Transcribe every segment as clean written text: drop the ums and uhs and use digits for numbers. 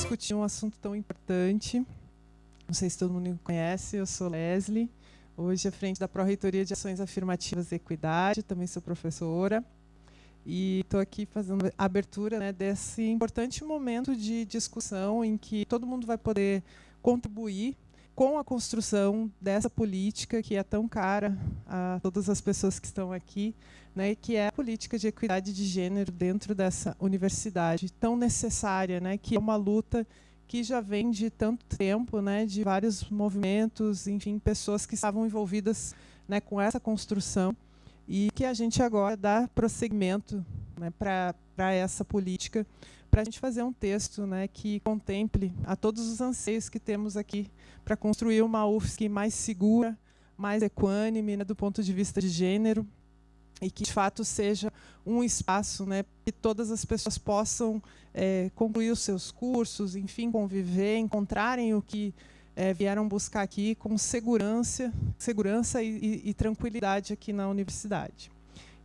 discutir um assunto tão importante. Não sei se todo mundo me conhece, eu sou Leslie, hoje à frente da Pró-Reitoria de Ações Afirmativas e Equidade, também sou professora, e estou aqui fazendo a abertura, né, desse importante momento de discussão em que todo mundo vai poder contribuir com a construção dessa política que é tão cara a todas as pessoas que estão aqui, né, que é a política de equidade de gênero dentro dessa universidade tão necessária, né, que é uma luta que já vem de tanto tempo, né, de vários movimentos, enfim, pessoas que estavam envolvidas, né, com essa construção, e que a gente agora dá prosseguimento, né, para essa política, para a gente fazer um texto, né, que contemple a todos os anseios que temos aqui para construir uma UFSC mais segura, mais equânime, né, do ponto de vista de gênero, e que, de fato, seja um espaço, né, que todas as pessoas possam concluir os seus cursos, enfim, conviver, encontrarem o que vieram buscar aqui com segurança e tranquilidade aqui na universidade.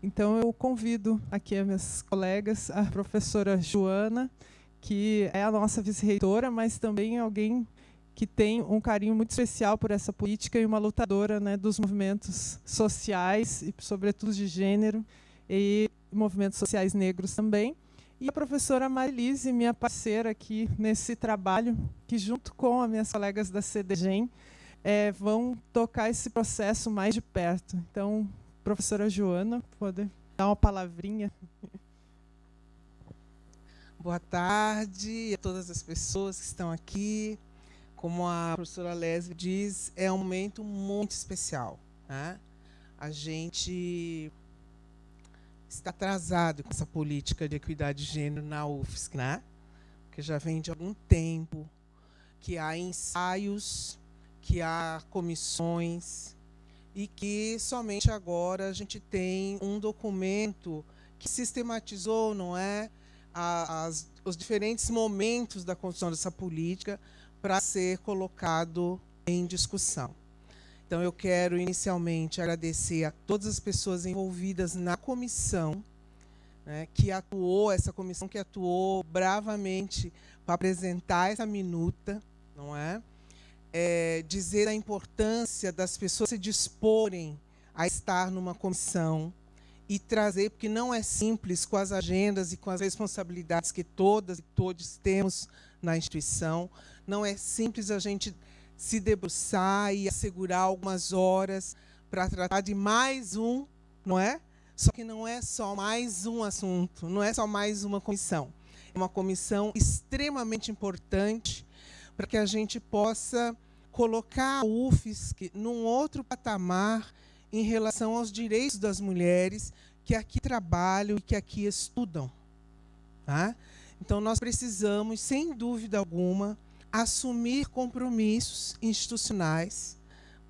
Então, eu convido aqui as minhas colegas, a professora Joana, que é a nossa vice-reitora, mas também alguém que tem um carinho muito especial por essa política e uma lutadora, né, dos movimentos sociais, e sobretudo de gênero, e movimentos sociais negros também. E a professora Marilise, minha parceira aqui nesse trabalho, que junto com as minhas colegas da CDGEM, vão tocar esse processo mais de perto. Então, professora Joana, pode dar uma palavrinha. Boa tarde a todas as pessoas que estão aqui. Como a professora Leslie diz, é um momento muito especial, né? A gente está atrasado com essa política de equidade de gênero na UFSC, né? Que já vem de algum tempo, que há ensaios, que há comissões, e que somente agora a gente tem um documento que sistematizou, não é, os diferentes momentos da construção dessa política para ser colocado em discussão. Então, eu quero inicialmente agradecer a todas as pessoas envolvidas na comissão, né, essa comissão que atuou bravamente para apresentar essa minuta, não é? Dizer a importância das pessoas se disporem a estar numa comissão e trazer, porque não é simples com as agendas e com as responsabilidades que todas e todos temos na instituição, não é simples a gente se debruçar e assegurar algumas horas para tratar de mais um, não é? Só que não é só mais um assunto, não é só mais uma comissão. É uma comissão extremamente importante para que a gente possa colocar a UFSC num outro patamar em relação aos direitos das mulheres que aqui trabalham e que aqui estudam, tá? Então, nós precisamos, sem dúvida alguma, assumir compromissos institucionais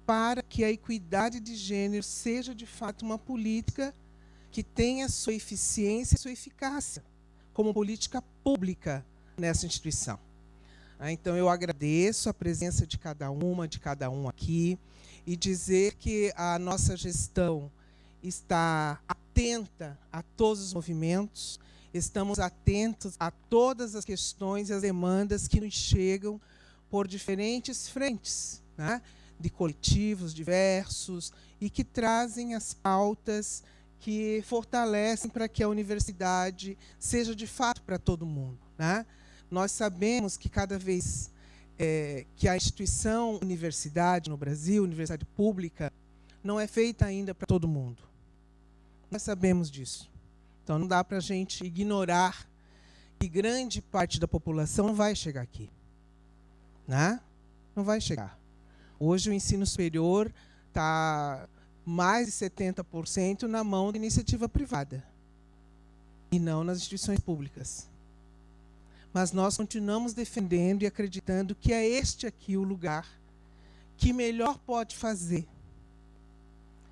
para que a equidade de gênero seja, de fato, uma política que tenha sua eficiência e sua eficácia como política pública nessa instituição. Então, eu agradeço a presença de cada um aqui e dizer que a nossa gestão está atenta a todos os movimentos, estamos atentos a todas as questões e as demandas que nos chegam por diferentes frentes, né, de coletivos diversos e que trazem as pautas que fortalecem para que a universidade seja, de fato, para todo mundo, né? Nós sabemos que cada vez que a instituição universidade no Brasil, universidade pública, não é feita ainda para todo mundo. Nós sabemos disso. Então, não dá para a gente ignorar que grande parte da população não vai chegar aqui, né? Não vai chegar. Hoje, o ensino superior está mais de 70% na mão da iniciativa privada e não nas instituições públicas. Mas nós continuamos defendendo e acreditando que é este aqui o lugar que melhor pode fazer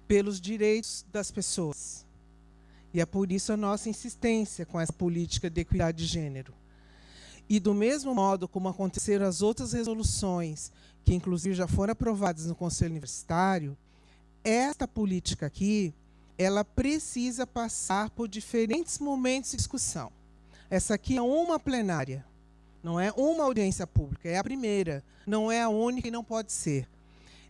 pelos direitos das pessoas. E é por isso a nossa insistência com essa política de equidade de gênero. E do mesmo modo como aconteceram as outras resoluções, que inclusive já foram aprovadas no Conselho Universitário, esta política aqui, ela precisa passar por diferentes momentos de discussão. Essa aqui é uma plenária, Não é uma audiência pública, é a primeira. Não é a única e não pode ser.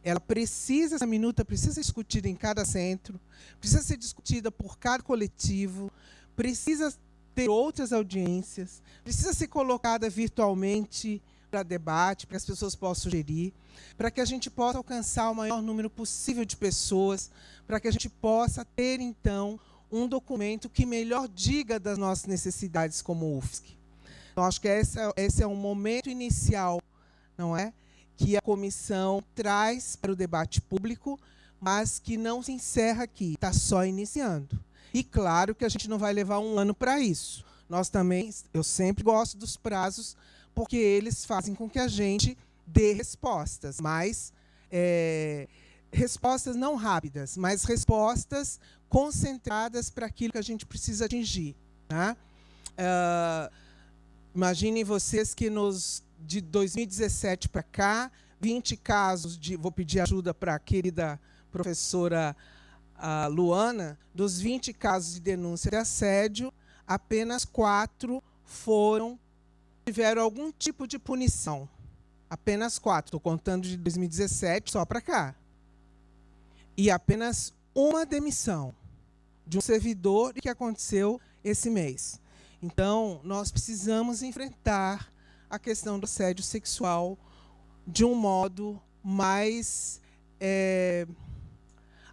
Essa minuta precisa ser discutida em cada centro, precisa ser discutida por cada coletivo, precisa ter outras audiências, precisa ser colocada virtualmente para debate, para que as pessoas possam sugerir, para que a gente possa alcançar o maior número possível de pessoas, para que a gente possa ter, então, um documento que melhor diga das nossas necessidades como UFSC. Então, acho que esse é um momento inicial, não é? Que a comissão traz para o debate público, mas que não se encerra aqui, está só iniciando. E claro que a gente não vai levar um ano para isso. Nós também, eu sempre gosto dos prazos, porque eles fazem com que a gente dê respostas, mas respostas não rápidas, mas respostas concentradas para aquilo que a gente precisa atingir. Tá? Imaginem vocês que de 2017 para cá, 20 casos vou pedir ajuda para a querida professora Luana, dos 20 casos de denúncia de assédio, apenas 4 tiveram algum tipo de punição. Apenas 4, estou contando de 2017 só para cá. E apenas uma demissão de um servidor que aconteceu esse mês. Então, nós precisamos enfrentar a questão do assédio sexual de um modo mais...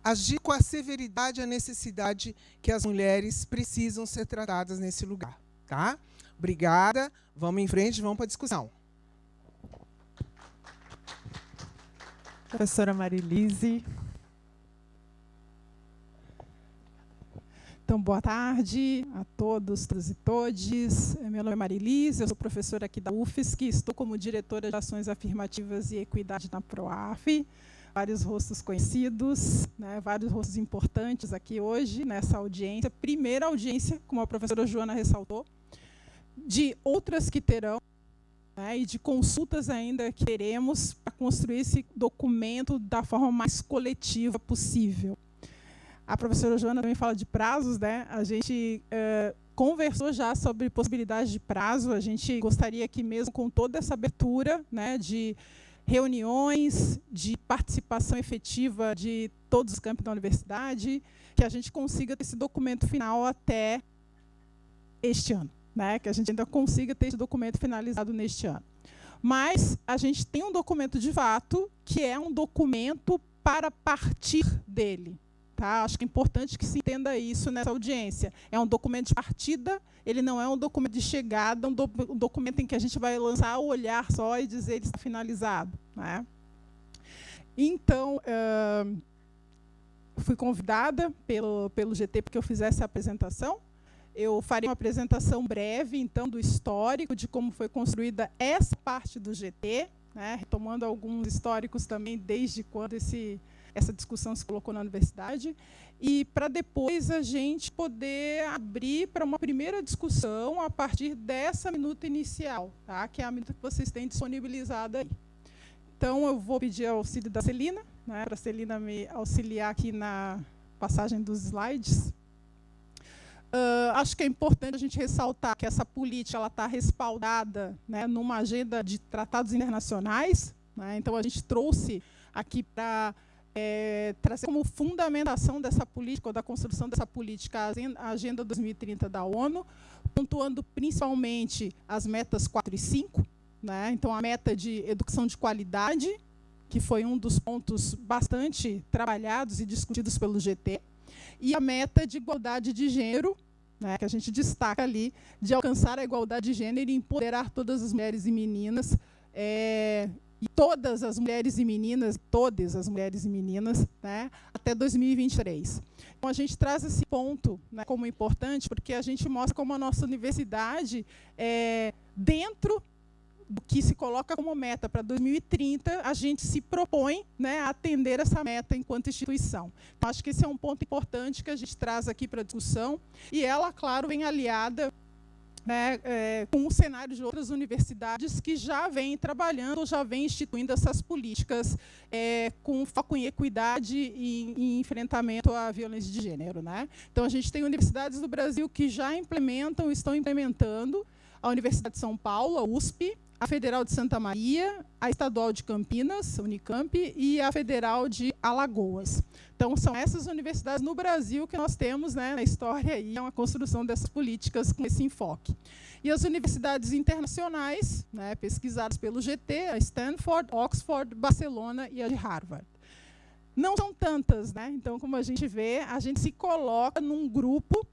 agir com a severidade e a necessidade que as mulheres precisam ser tratadas nesse lugar. Tá? Obrigada. Vamos em frente, vamos para a discussão. Professora Marilise. Então, boa tarde a todos, todas e todes. Meu nome é Marilise, eu sou professora aqui da UFSC, estou como diretora de Ações Afirmativas e Equidade na PROAF. Vários rostos conhecidos, né, vários rostos importantes aqui hoje, nessa audiência. Primeira audiência, como a professora Joana ressaltou, de outras que terão, né, e de consultas ainda que teremos para construir esse documento da forma mais coletiva possível. A professora Joana também fala de prazos, né? A gente conversou já sobre possibilidades de prazo. A gente gostaria que, mesmo com toda essa abertura, né, de reuniões, de participação efetiva de todos os campos da universidade, que a gente consiga ter esse documento final até este ano, né? Que a gente ainda consiga ter esse documento finalizado neste ano. Mas a gente tem um documento de fato, que é um documento para partir dele. Tá? Acho que é importante que se entenda isso nessa audiência. É um documento de partida, ele não é um documento de chegada, um documento em que a gente vai lançar o olhar só e dizer ele está finalizado. Né? Então, fui convidada pelo GT para que eu fizesse a apresentação. Eu farei uma apresentação breve, então, do histórico, de como foi construída essa parte do GT, né? Retomando alguns históricos também, desde quando essa discussão se colocou na universidade, e para depois a gente poder abrir para uma primeira discussão a partir dessa minuta inicial, tá? Que é a minuta que vocês têm disponibilizada aí. Então, eu vou pedir auxílio da Celina, né, para a Celina me auxiliar aqui na passagem dos slides. Acho que é importante a gente ressaltar que essa política está respaldada, né, numa agenda de tratados internacionais. Né? Então, a gente trouxe aqui para trazer como fundamentação dessa política, ou da construção dessa política, a Agenda 2030 da ONU, pontuando principalmente as metas 4 e 5. Né? Então, a meta de educação de qualidade, que foi um dos pontos bastante trabalhados e discutidos pelo GT, e a meta de igualdade de gênero, né, que a gente destaca ali, de alcançar a igualdade de gênero e empoderar todas as mulheres e meninas, e todas as mulheres e meninas, né, até 2023. Então, a gente traz esse ponto, né, como importante, porque a gente mostra como a nossa universidade, dentro do que se coloca como meta para 2030, a gente se propõe, né, a atender essa meta enquanto instituição. Então, acho que esse é um ponto importante que a gente traz aqui para a discussão, e ela, claro, vem aliada, né, com o cenário de outras universidades que já vêm trabalhando, ou já vêm instituindo essas políticas com foco em equidade e em enfrentamento à violência de gênero. Né? Então, a gente tem universidades do Brasil que já implementam, estão implementando. a Universidade de São Paulo, a USP, a Federal de Santa Maria, a Estadual de Campinas, Unicamp, e a Federal de Alagoas. Então, são essas universidades no Brasil que nós temos, né, na história e a construção dessas políticas com esse enfoque. E as universidades internacionais, né, pesquisadas pelo GT, a Stanford, Oxford, Barcelona e a de Harvard. Não são tantas, né? Então, como a gente vê, a gente se coloca num grupo,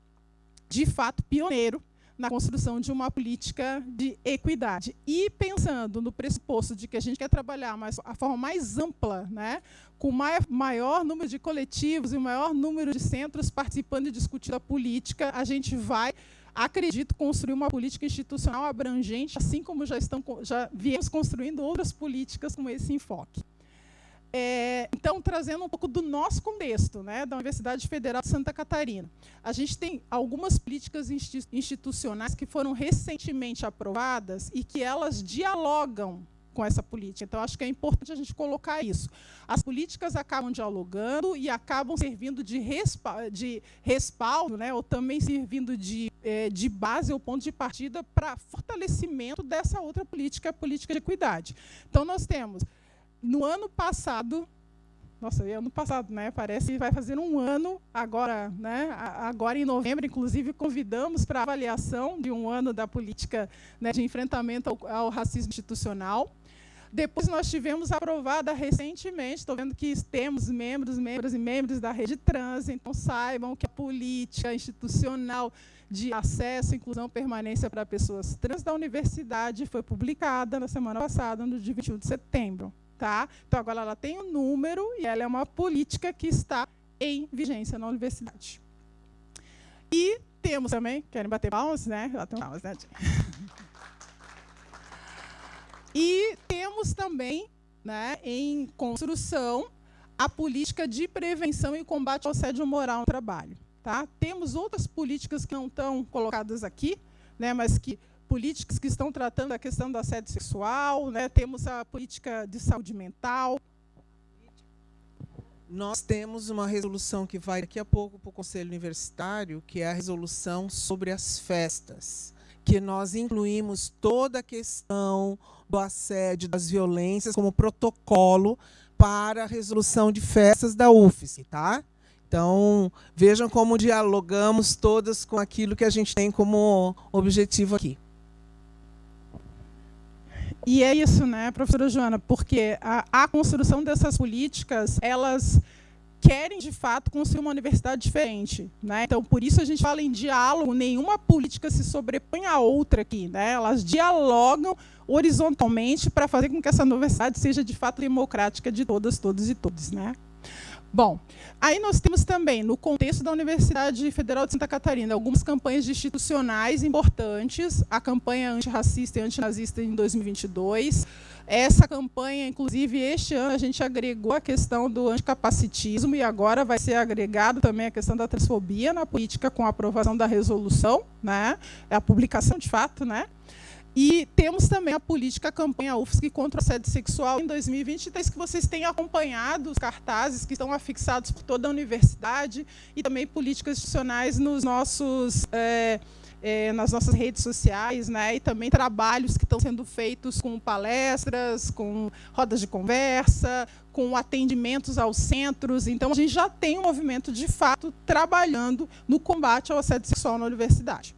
de fato, pioneiro, na construção de uma política de equidade. E pensando no pressuposto de que a gente quer trabalhar a forma mais ampla, né, com maior número de coletivos e maior número de centros participando e discutindo a política, a gente vai, acredito, construir uma política institucional abrangente, assim como já viemos construindo outras políticas com esse enfoque. Então, trazendo um pouco do nosso contexto, né, da Universidade Federal de Santa Catarina. A gente tem algumas políticas institucionais que foram recentemente aprovadas e que elas dialogam com essa política. Então, acho que é importante a gente colocar isso. As políticas acabam dialogando e acabam servindo de respaldo, né, ou também servindo de base ou ponto de partida para fortalecimento dessa outra política, a política de equidade. Então, nós temos... No ano passado, né? Parece que vai fazer um ano agora, né? Agora em novembro, inclusive, convidamos para a avaliação de um ano da política, né, de enfrentamento ao racismo institucional. Depois nós tivemos aprovada recentemente, estou vendo que temos membros e membros da Rede Trans, então saibam que a política institucional de acesso, inclusão e permanência para pessoas trans da universidade foi publicada na semana passada, no dia 21 de setembro. Tá? Então, agora ela tem um número e ela é uma política que está em vigência na universidade. E temos também, querem bater palmas, né? Bater palmas, né? E temos também, né, em construção a política de prevenção e combate ao assédio moral no trabalho. Tá? Temos outras políticas que não estão colocadas aqui, né, mas que políticas que estão tratando a questão do assédio sexual, né? Temos a política de saúde mental. Nós temos uma resolução que vai daqui a pouco para o Conselho Universitário, que é a resolução sobre as festas, que nós incluímos toda a questão do assédio, das violências, como protocolo para a resolução de festas da UFSC, tá? Então, vejam como dialogamos todas com aquilo que a gente tem como objetivo aqui. E é isso, né, professora Joana, porque a construção dessas políticas, elas querem, de fato, construir uma universidade diferente, né? Então, por isso a gente fala em diálogo, nenhuma política se sobrepõe à outra aqui, né? Elas dialogam horizontalmente para fazer com que essa universidade seja, de fato, democrática de todas, todos e todos, né? Bom, aí nós temos também, no contexto da Universidade Federal de Santa Catarina, algumas campanhas institucionais importantes, a campanha antirracista e antinazista em 2022. Essa campanha, inclusive, este ano, a gente agregou a questão do anticapacitismo e agora vai ser agregado também a questão da transfobia na política com a aprovação da resolução, né? É a publicação, de fato, né? E temos também a política, a campanha UFSC contra o assédio sexual em 2023, que vocês têm acompanhado os cartazes que estão afixados por toda a universidade e também políticas institucionais nos nossos, nas nossas redes sociais, né? E também trabalhos que estão sendo feitos com palestras, com rodas de conversa, com atendimentos aos centros. Então, a gente já tem um movimento, de fato, trabalhando no combate ao assédio sexual na universidade.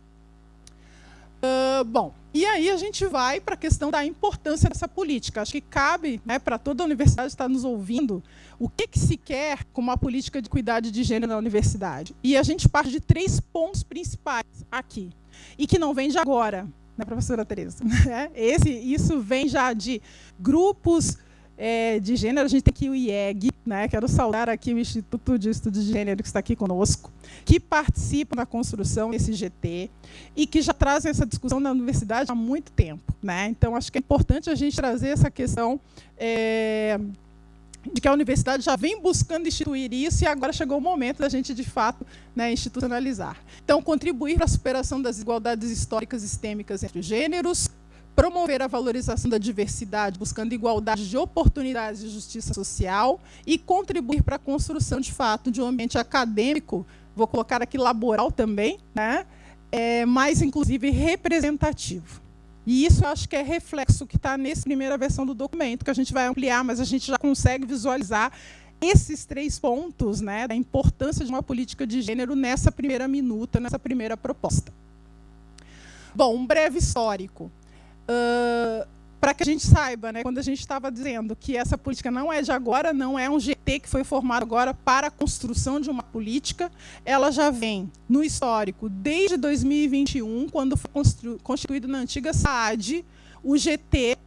Bom, e aí a gente vai para a questão da importância dessa política. Acho que cabe, né, para toda a universidade estar nos ouvindo o que se quer com uma política de equidade de gênero na universidade. E a gente parte de 3 pontos principais aqui, e que não vem de agora, né, professora Tereza? Isso vem já de grupos de gênero. A gente tem aqui o IEG, né? Quero saudar aqui o Instituto de Estudos de Gênero, que está aqui conosco, que participa na construção desse GT e que já trazem essa discussão na universidade há muito tempo, né? Então, acho que é importante a gente trazer essa questão de que a universidade já vem buscando instituir isso e agora chegou o momento da gente, de fato, né, institucionalizar. Então, contribuir para a superação das desigualdades históricas e sistêmicas entre os gêneros, promover a valorização da diversidade, buscando igualdade de oportunidades e justiça social, e contribuir para a construção, de fato, de um ambiente acadêmico, vou colocar aqui laboral também, né, mais, inclusive, representativo. E isso eu acho que é reflexo que está nessa primeira versão do documento, que a gente vai ampliar, mas a gente já consegue visualizar esses 3 pontos, né, da importância de uma política de gênero nessa primeira minuta, nessa primeira proposta. Bom, um breve histórico. Para que a gente saiba, né, quando a gente estava dizendo que essa política não é de agora, não é um GT que foi formado agora para a construção de uma política, ela já vem no histórico desde 2021, quando foi constituído na antiga SAAD o GT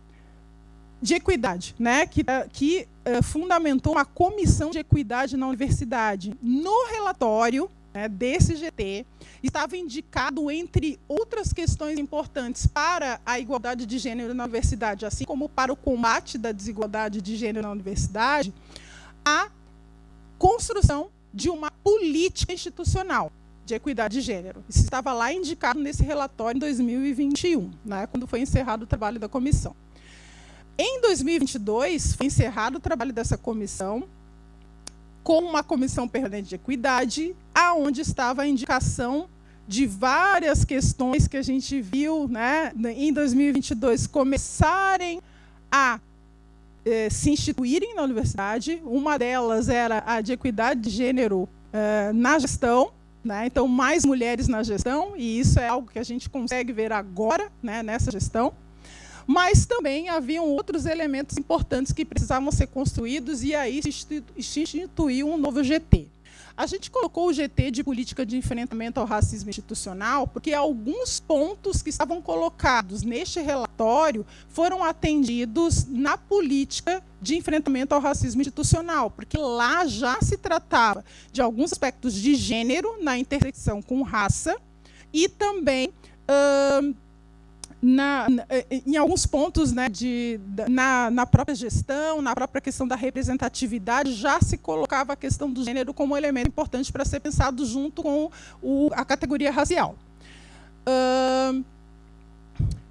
de equidade, né, que fundamentou uma comissão de equidade na universidade. No relatório, né, desse GT, estava indicado, entre outras questões importantes para a igualdade de gênero na universidade, assim como para o combate da desigualdade de gênero na universidade, a construção de uma política institucional de equidade de gênero. Isso estava lá indicado nesse relatório em 2021, né, quando foi encerrado o trabalho da comissão. Em 2022, foi encerrado o trabalho dessa comissão, com uma comissão permanente de equidade, aonde estava a indicação de várias questões que a gente viu, né, em 2022 começarem a se instituírem na universidade. Uma delas era a de equidade de gênero na gestão, né, então mais mulheres na gestão, e isso é algo que a gente consegue ver agora, né, nessa gestão. Mas também haviam outros elementos importantes que precisavam ser construídos, e aí se instituiu um novo GT. A gente colocou o GT de política de enfrentamento ao racismo institucional porque alguns pontos que estavam colocados neste relatório foram atendidos na política de enfrentamento ao racismo institucional, porque lá já se tratava de alguns aspectos de gênero na intersecção com raça e também em alguns pontos, né, na própria gestão, na própria questão da representatividade, já se colocava a questão do gênero como um elemento importante para ser pensado junto com a categoria racial.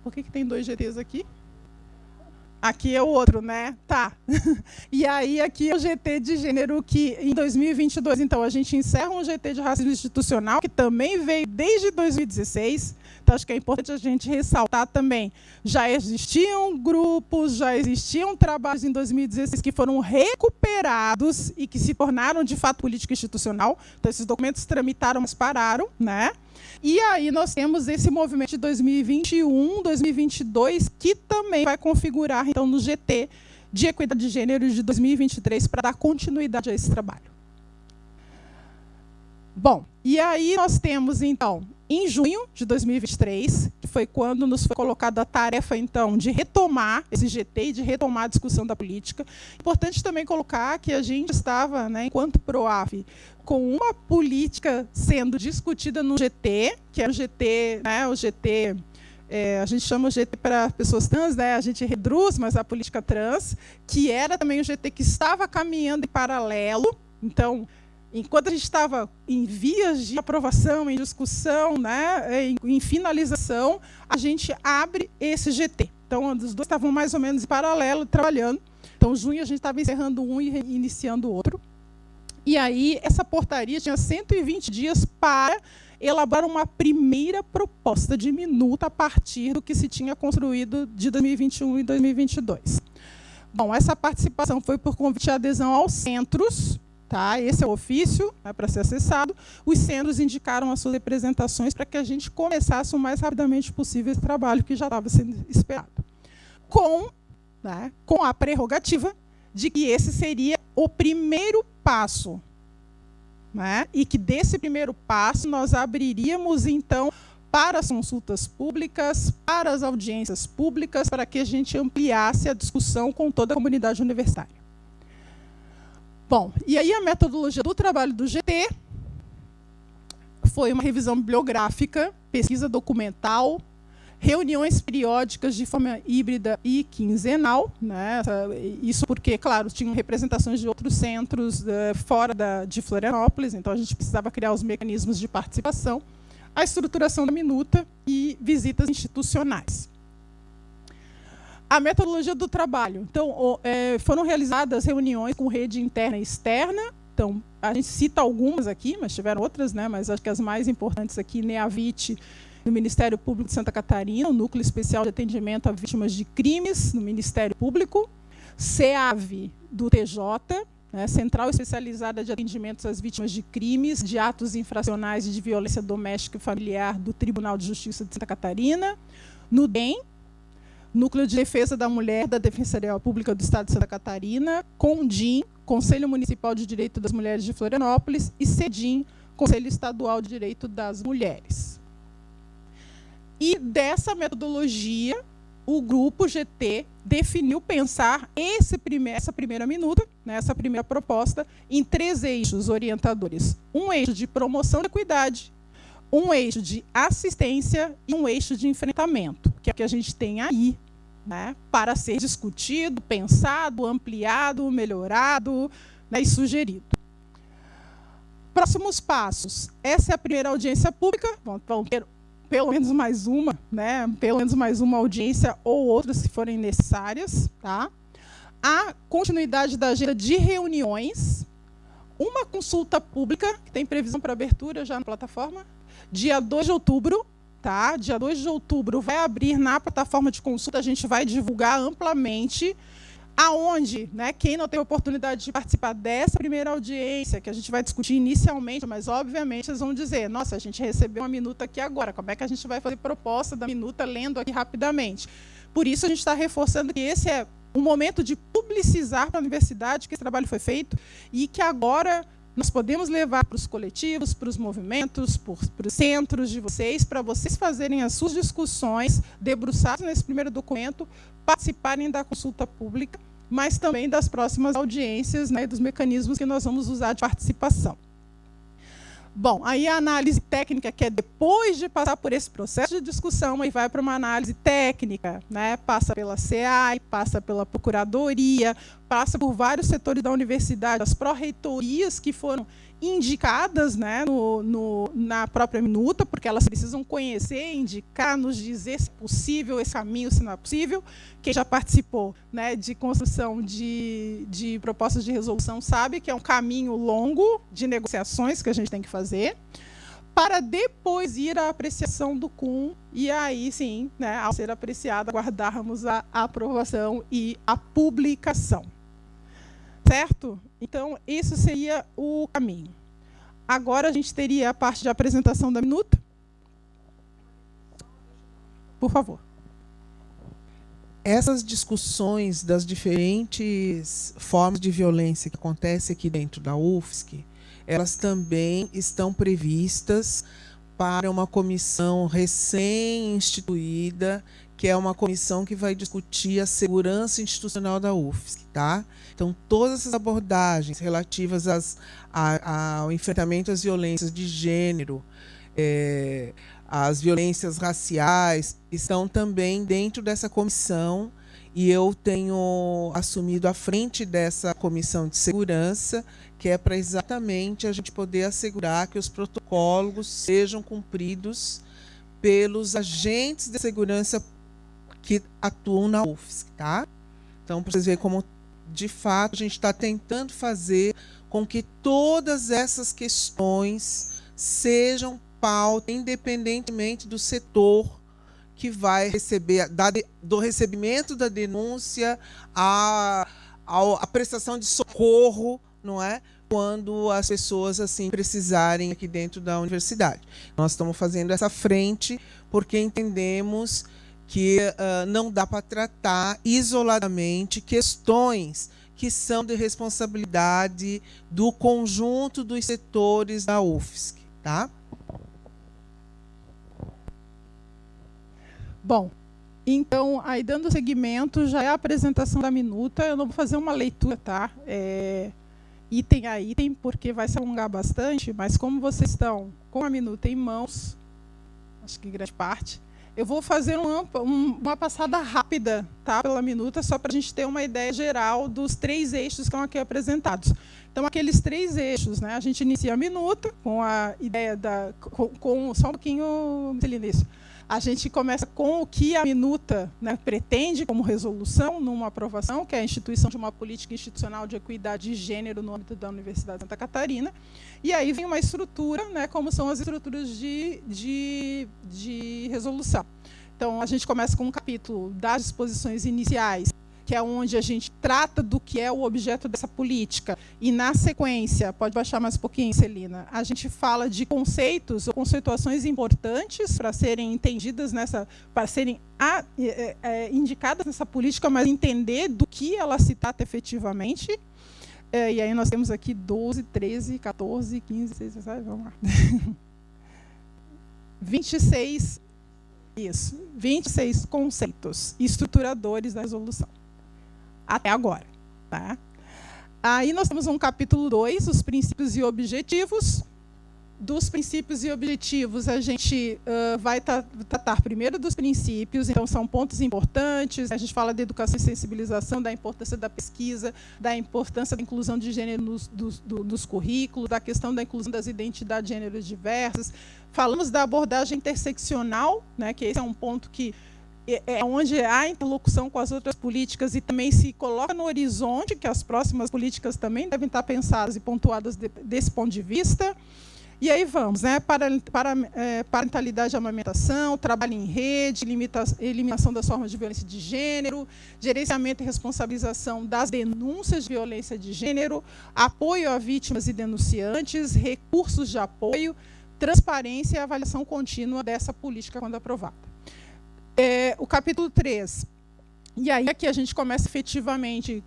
Por que tem 2 GTs aqui? Aqui é o outro, né? Tá. E aí, aqui é o GT de gênero que, em 2022, então, a gente encerra um GT de racismo institucional, que também veio desde 2016. Então, acho que é importante a gente ressaltar também. Já existiam grupos, já existiam trabalhos em 2016 que foram recuperados e que se tornaram, de fato, política institucional. Então, esses documentos tramitaram, mas pararam, né? E aí nós temos esse movimento de 2021, 2022, que também vai configurar, então, no GT de equidade de gênero de 2023 para dar continuidade a esse trabalho. Bom, e aí nós temos, então, em junho de 2023, que foi quando nos foi colocada a tarefa, então, de retomar esse GT e de retomar a discussão da política. Importante também colocar que a gente estava, né, enquanto PROAF, com uma política sendo discutida no GT, que é o GT, né, a gente chama o GT para pessoas trans, né, a gente reduz, mas a política trans, que era também o GT que estava caminhando em paralelo. Então, enquanto a gente estava em vias de aprovação, em discussão, né, em finalização, a gente abre esse GT. Então, os dois estavam mais ou menos em paralelo, trabalhando. Então, em junho, a gente estava encerrando um e iniciando o outro. E aí, essa portaria tinha 120 dias para elaborar uma primeira proposta de minuta a partir do que se tinha construído de 2021 e 2022. Bom, essa participação foi por convite de adesão aos centros. Tá? Esse é o ofício, né, para ser acessado. Os centros indicaram as suas representações para que a gente começasse o mais rapidamente possível esse trabalho que já estava sendo esperado. Com a prerrogativa de que esse seria o primeiro passo. Né? E que desse primeiro passo nós abriríamos, então, para as consultas públicas, para as audiências públicas, para que a gente ampliasse a discussão com toda a comunidade universitária. Bom, e aí a metodologia do trabalho do GT foi uma revisão bibliográfica, pesquisa documental, reuniões periódicas de forma híbrida e quinzenal, né? Isso porque, claro, tinham representações de outros centros fora de Florianópolis, então a gente precisava criar os mecanismos de participação, a estruturação da minuta e visitas institucionais. A metodologia do trabalho. Então, foram realizadas reuniões com rede interna e externa, Então, a gente cita algumas aqui, mas tiveram outras, né? Mas acho que as mais importantes aqui, NEAVIT, no Ministério Público de Santa Catarina, o Núcleo Especial de Atendimento a Vítimas de Crimes, no Ministério Público, CEAV, do TJ, né, Central Especializada de Atendimentos às Vítimas de Crimes, de Atos Infracionais e de Violência Doméstica e Familiar do Tribunal de Justiça de Santa Catarina, NUDEM, Núcleo de Defesa da Mulher da Defensoria Pública do Estado de Santa Catarina, CONDIM, Conselho Municipal de Direito das Mulheres de Florianópolis, e CEDIM, Conselho Estadual de Direito das Mulheres. E dessa metodologia, o grupo GT definiu pensar essa primeira minuta, né, essa primeira proposta, em 3 eixos orientadores. Um eixo de promoção da equidade, um eixo de assistência e um eixo de enfrentamento, que é o que a gente tem aí, né, para ser discutido, pensado, ampliado, melhorado, né, e sugerido. Próximos passos. Essa é a primeira audiência pública, vão ter pelo menos mais uma, né? Pelo menos mais uma audiência ou outras se forem necessárias, tá? A continuidade da agenda de reuniões, uma consulta pública, que tem previsão para abertura já na plataforma, dia 2 de outubro, tá? Dia 2 de outubro vai abrir na plataforma de consulta, a gente vai divulgar amplamente, aonde, né, quem não tem oportunidade de participar dessa primeira audiência, que a gente vai discutir inicialmente, mas obviamente eles vão dizer, nossa, a gente recebeu uma minuta aqui agora, como é que a gente vai fazer proposta da minuta lendo aqui rapidamente? Por isso a gente está reforçando que esse é um momento de publicizar para a universidade que esse trabalho foi feito e que agora nós podemos levar para os coletivos, para os movimentos, para os centros de vocês, para vocês fazerem as suas discussões, debruçadas nesse primeiro documento, participarem da consulta pública, mas também das próximas audiências, né, dos mecanismos que nós vamos usar de participação. Bom, aí a análise técnica, que é depois de passar por esse processo de discussão, aí vai para uma análise técnica, né? Passa pela CEAI, passa pela Procuradoria, passa por vários setores da universidade, as pró-reitorias que foram indicadas, né, na própria minuta, porque elas precisam conhecer, indicar, nos dizer se é possível esse caminho, se não é possível. Quem já participou, né, de construção de propostas de resolução sabe que é um caminho longo de negociações que a gente tem que fazer, para depois ir à apreciação do CUM, e aí sim, né, ao ser apreciada, aguardarmos a aprovação e a publicação. Certo? Então, isso seria o caminho. Agora a gente teria a parte de apresentação da minuta. Por favor. Essas discussões das diferentes formas de violência que acontecem aqui dentro da UFSC, elas também estão previstas para uma comissão recém-instituída, que é uma comissão que vai discutir a segurança institucional da UFSC, tá? Então, todas essas abordagens relativas ao enfrentamento às violências de gênero, às violências raciais, estão também dentro dessa comissão, e eu tenho assumido a frente dessa comissão de segurança, que é para exatamente a gente poder assegurar que os protocolos sejam cumpridos pelos agentes de segurança que atuam na UFSC, tá? Então, para vocês verem como, de fato, a gente está tentando fazer com que todas essas questões sejam pauta, independentemente do setor que vai receber, do recebimento da denúncia à prestação de socorro, não é? Quando as pessoas assim precisarem aqui dentro da universidade. Nós estamos fazendo essa frente porque entendemos que não dá para tratar isoladamente questões que são de responsabilidade do conjunto dos setores da UFSC, tá? Bom, então, aí dando seguimento, já é a apresentação da minuta, eu não vou fazer uma leitura, tá? Item a item, porque vai se alongar bastante, mas como vocês estão com a minuta em mãos, acho que grande parte, eu vou fazer uma passada rápida, tá, pela minuta, só para a gente ter uma ideia geral dos 3 eixos que estão aqui apresentados. Então, aqueles 3 eixos, né, a gente inicia a minuta com a ideia só um pouquinho, Celina, isso. A gente começa com o que a minuta, né, pretende como resolução numa aprovação, que é a instituição de uma política institucional de equidade de gênero no âmbito da Universidade de Santa Catarina. E aí vem uma estrutura, né, como são as estruturas de resolução. Então, a gente começa com um capítulo das disposições iniciais, que é onde a gente trata do que é o objeto dessa política. E, na sequência, pode baixar mais um pouquinho, Celina, a gente fala de conceitos ou conceituações importantes para serem entendidas para serem indicadas nessa política, mas entender do que ela se trata efetivamente. E aí nós temos aqui 12, 13, 14, 15, 16, vamos lá. 26, isso, 26 conceitos estruturadores da resolução. Até agora. Tá? Aí nós temos um capítulo 2, os princípios e objetivos. Dos princípios e objetivos, a gente vai tratar primeiro dos princípios, então são pontos importantes. A gente fala da educação e sensibilização, da importância da pesquisa, da importância da inclusão de gênero nos currículos, da questão da inclusão das identidades de gêneros diversas. Falamos da abordagem interseccional, né, que esse é um ponto que é onde há interlocução com as outras políticas e também se coloca no horizonte que as próximas políticas também devem estar pensadas e pontuadas desse ponto de vista. E aí vamos, né? Parentalidade e amamentação, trabalho em rede, eliminação das formas de violência de gênero, gerenciamento e responsabilização das denúncias de violência de gênero, apoio a vítimas e denunciantes, recursos de apoio, transparência e avaliação contínua dessa política quando aprovada. O capítulo 3, e aí aqui a gente começa efetivamente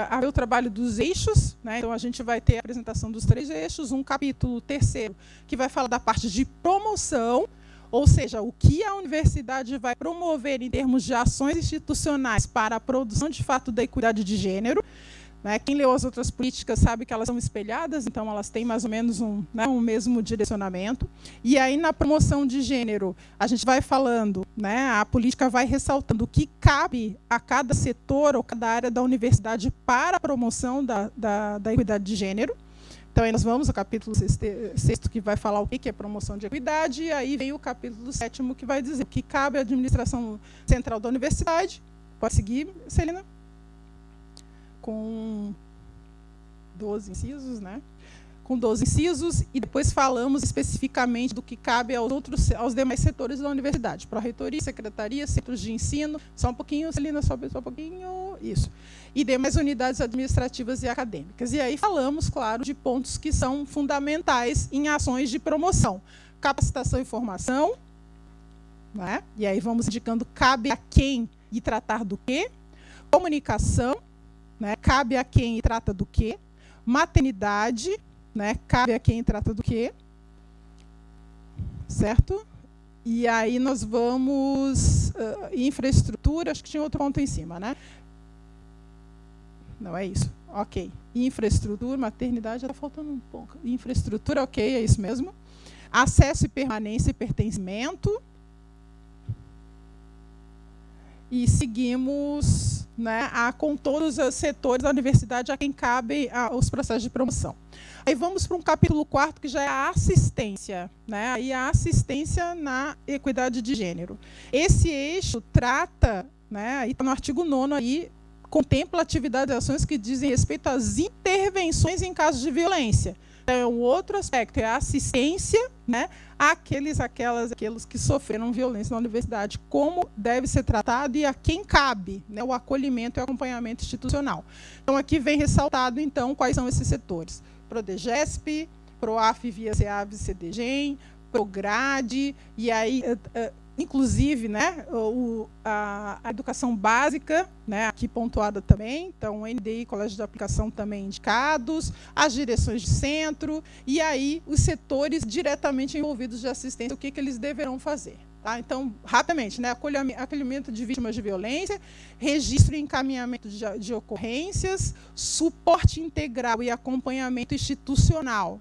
a ver o trabalho dos eixos, né? Então a gente vai ter a apresentação dos 3 eixos, um capítulo 3º que vai falar da parte de promoção, ou seja, o que a universidade vai promover em termos de ações institucionais para a produção de fato da equidade de gênero. Né? Quem leu as outras políticas sabe que elas são espelhadas, então elas têm mais ou menos um mesmo direcionamento. E aí, na promoção de gênero, a gente vai falando, né, a política vai ressaltando o que cabe a cada setor ou cada área da universidade para a promoção da equidade de gênero. Então, aí nós vamos ao capítulo 6º, que vai falar o que é promoção de equidade, e aí vem o capítulo 7º, que vai dizer o que cabe à administração central da universidade. Pode seguir, Celina? Com 12 incisos, né? Com 12 incisos, e depois falamos especificamente do que cabe aos demais setores da universidade. Pró-reitoria, secretaria, centros de ensino, só um pouquinho, Celina, só um pouquinho, isso. E demais unidades administrativas e acadêmicas. E aí falamos, claro, de pontos que são fundamentais em ações de promoção. Capacitação e formação, né? E aí vamos indicando cabe a quem e tratar do quê. Comunicação, né? Cabe a quem e trata do quê? Maternidade, né? Cabe a quem e trata do quê? Certo? E aí nós vamos... infraestrutura, acho que tinha outro ponto em cima, né? Não, é isso. Ok. Infraestrutura, maternidade, já está faltando um pouco. Infraestrutura, ok, é isso mesmo. Acesso e permanência e pertencimento. E seguimos, né, com todos os setores da universidade a quem cabe os processos de promoção. Aí vamos para um capítulo 4, que já é a assistência, né, aí a assistência na equidade de gênero. Esse eixo trata, né, aí está no artigo 9º, aí, contempla atividades e ações que dizem respeito às intervenções em casos de violência. Então, um outro aspecto é a assistência, né, àqueles que sofreram violência na universidade, como deve ser tratado e a quem cabe, né, o acolhimento e o acompanhamento institucional. Então, aqui vem ressaltado, então, quais são esses setores. Prodegesp, Proaf via CEAV e CDGEM, Prograde, e aí... inclusive, né, a educação básica, né, aqui pontuada também, então o NDI, Colégio de Aplicação também indicados, as direções de centro, e aí os setores diretamente envolvidos de assistência, o que eles deverão fazer. Tá? Então, rapidamente, né, acolhimento de vítimas de violência, registro e encaminhamento de ocorrências, suporte integral e acompanhamento institucional.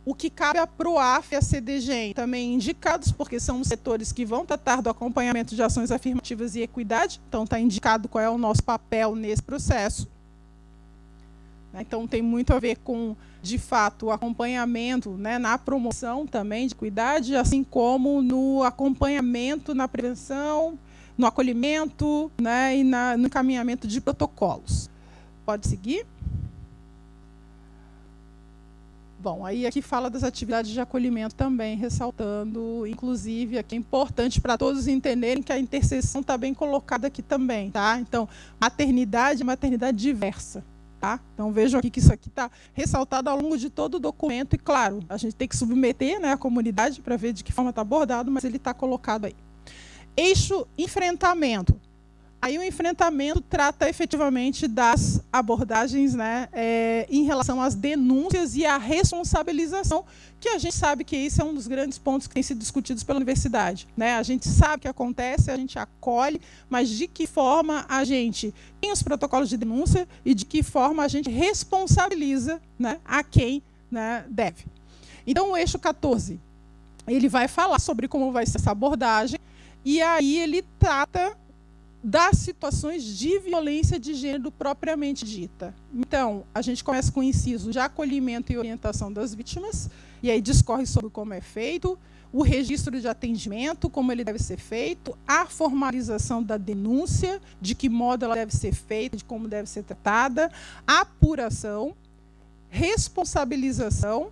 O que cabe à Proaf e à CDGEM, também indicados, porque são os setores que vão tratar do acompanhamento de ações afirmativas e equidade, então está indicado qual é o nosso papel nesse processo. Então, tem muito a ver com, de fato, o acompanhamento, né, na promoção também de equidade, assim como no acompanhamento, na prevenção, no acolhimento, né, e no encaminhamento de protocolos. Pode seguir? Bom, aí aqui fala das atividades de acolhimento também, ressaltando, inclusive, aqui é importante para todos entenderem que a interseção está bem colocada aqui também, tá? Então, maternidade é maternidade diversa, tá? Então, vejam aqui que isso aqui está ressaltado ao longo de todo o documento e, claro, a gente tem que submeter, né, a comunidade para ver de que forma está abordado, mas ele está colocado aí. Eixo enfrentamento. Aí o enfrentamento trata efetivamente das abordagens, né, em relação às denúncias e à responsabilização, que a gente sabe que esse é um dos grandes pontos que tem sido discutidos pela universidade, né? A gente sabe que acontece, a gente acolhe, mas de que forma a gente tem os protocolos de denúncia e de que forma a gente responsabiliza, né, a quem, né, deve. Então, o eixo 14, ele vai falar sobre como vai ser essa abordagem, e aí ele trata das situações de violência de gênero propriamente dita. Então, a gente começa com o inciso de acolhimento e orientação das vítimas, e aí discorre sobre como é feito, o registro de atendimento, como ele deve ser feito, a formalização da denúncia, de que modo ela deve ser feita, de como deve ser tratada, a apuração, responsabilização,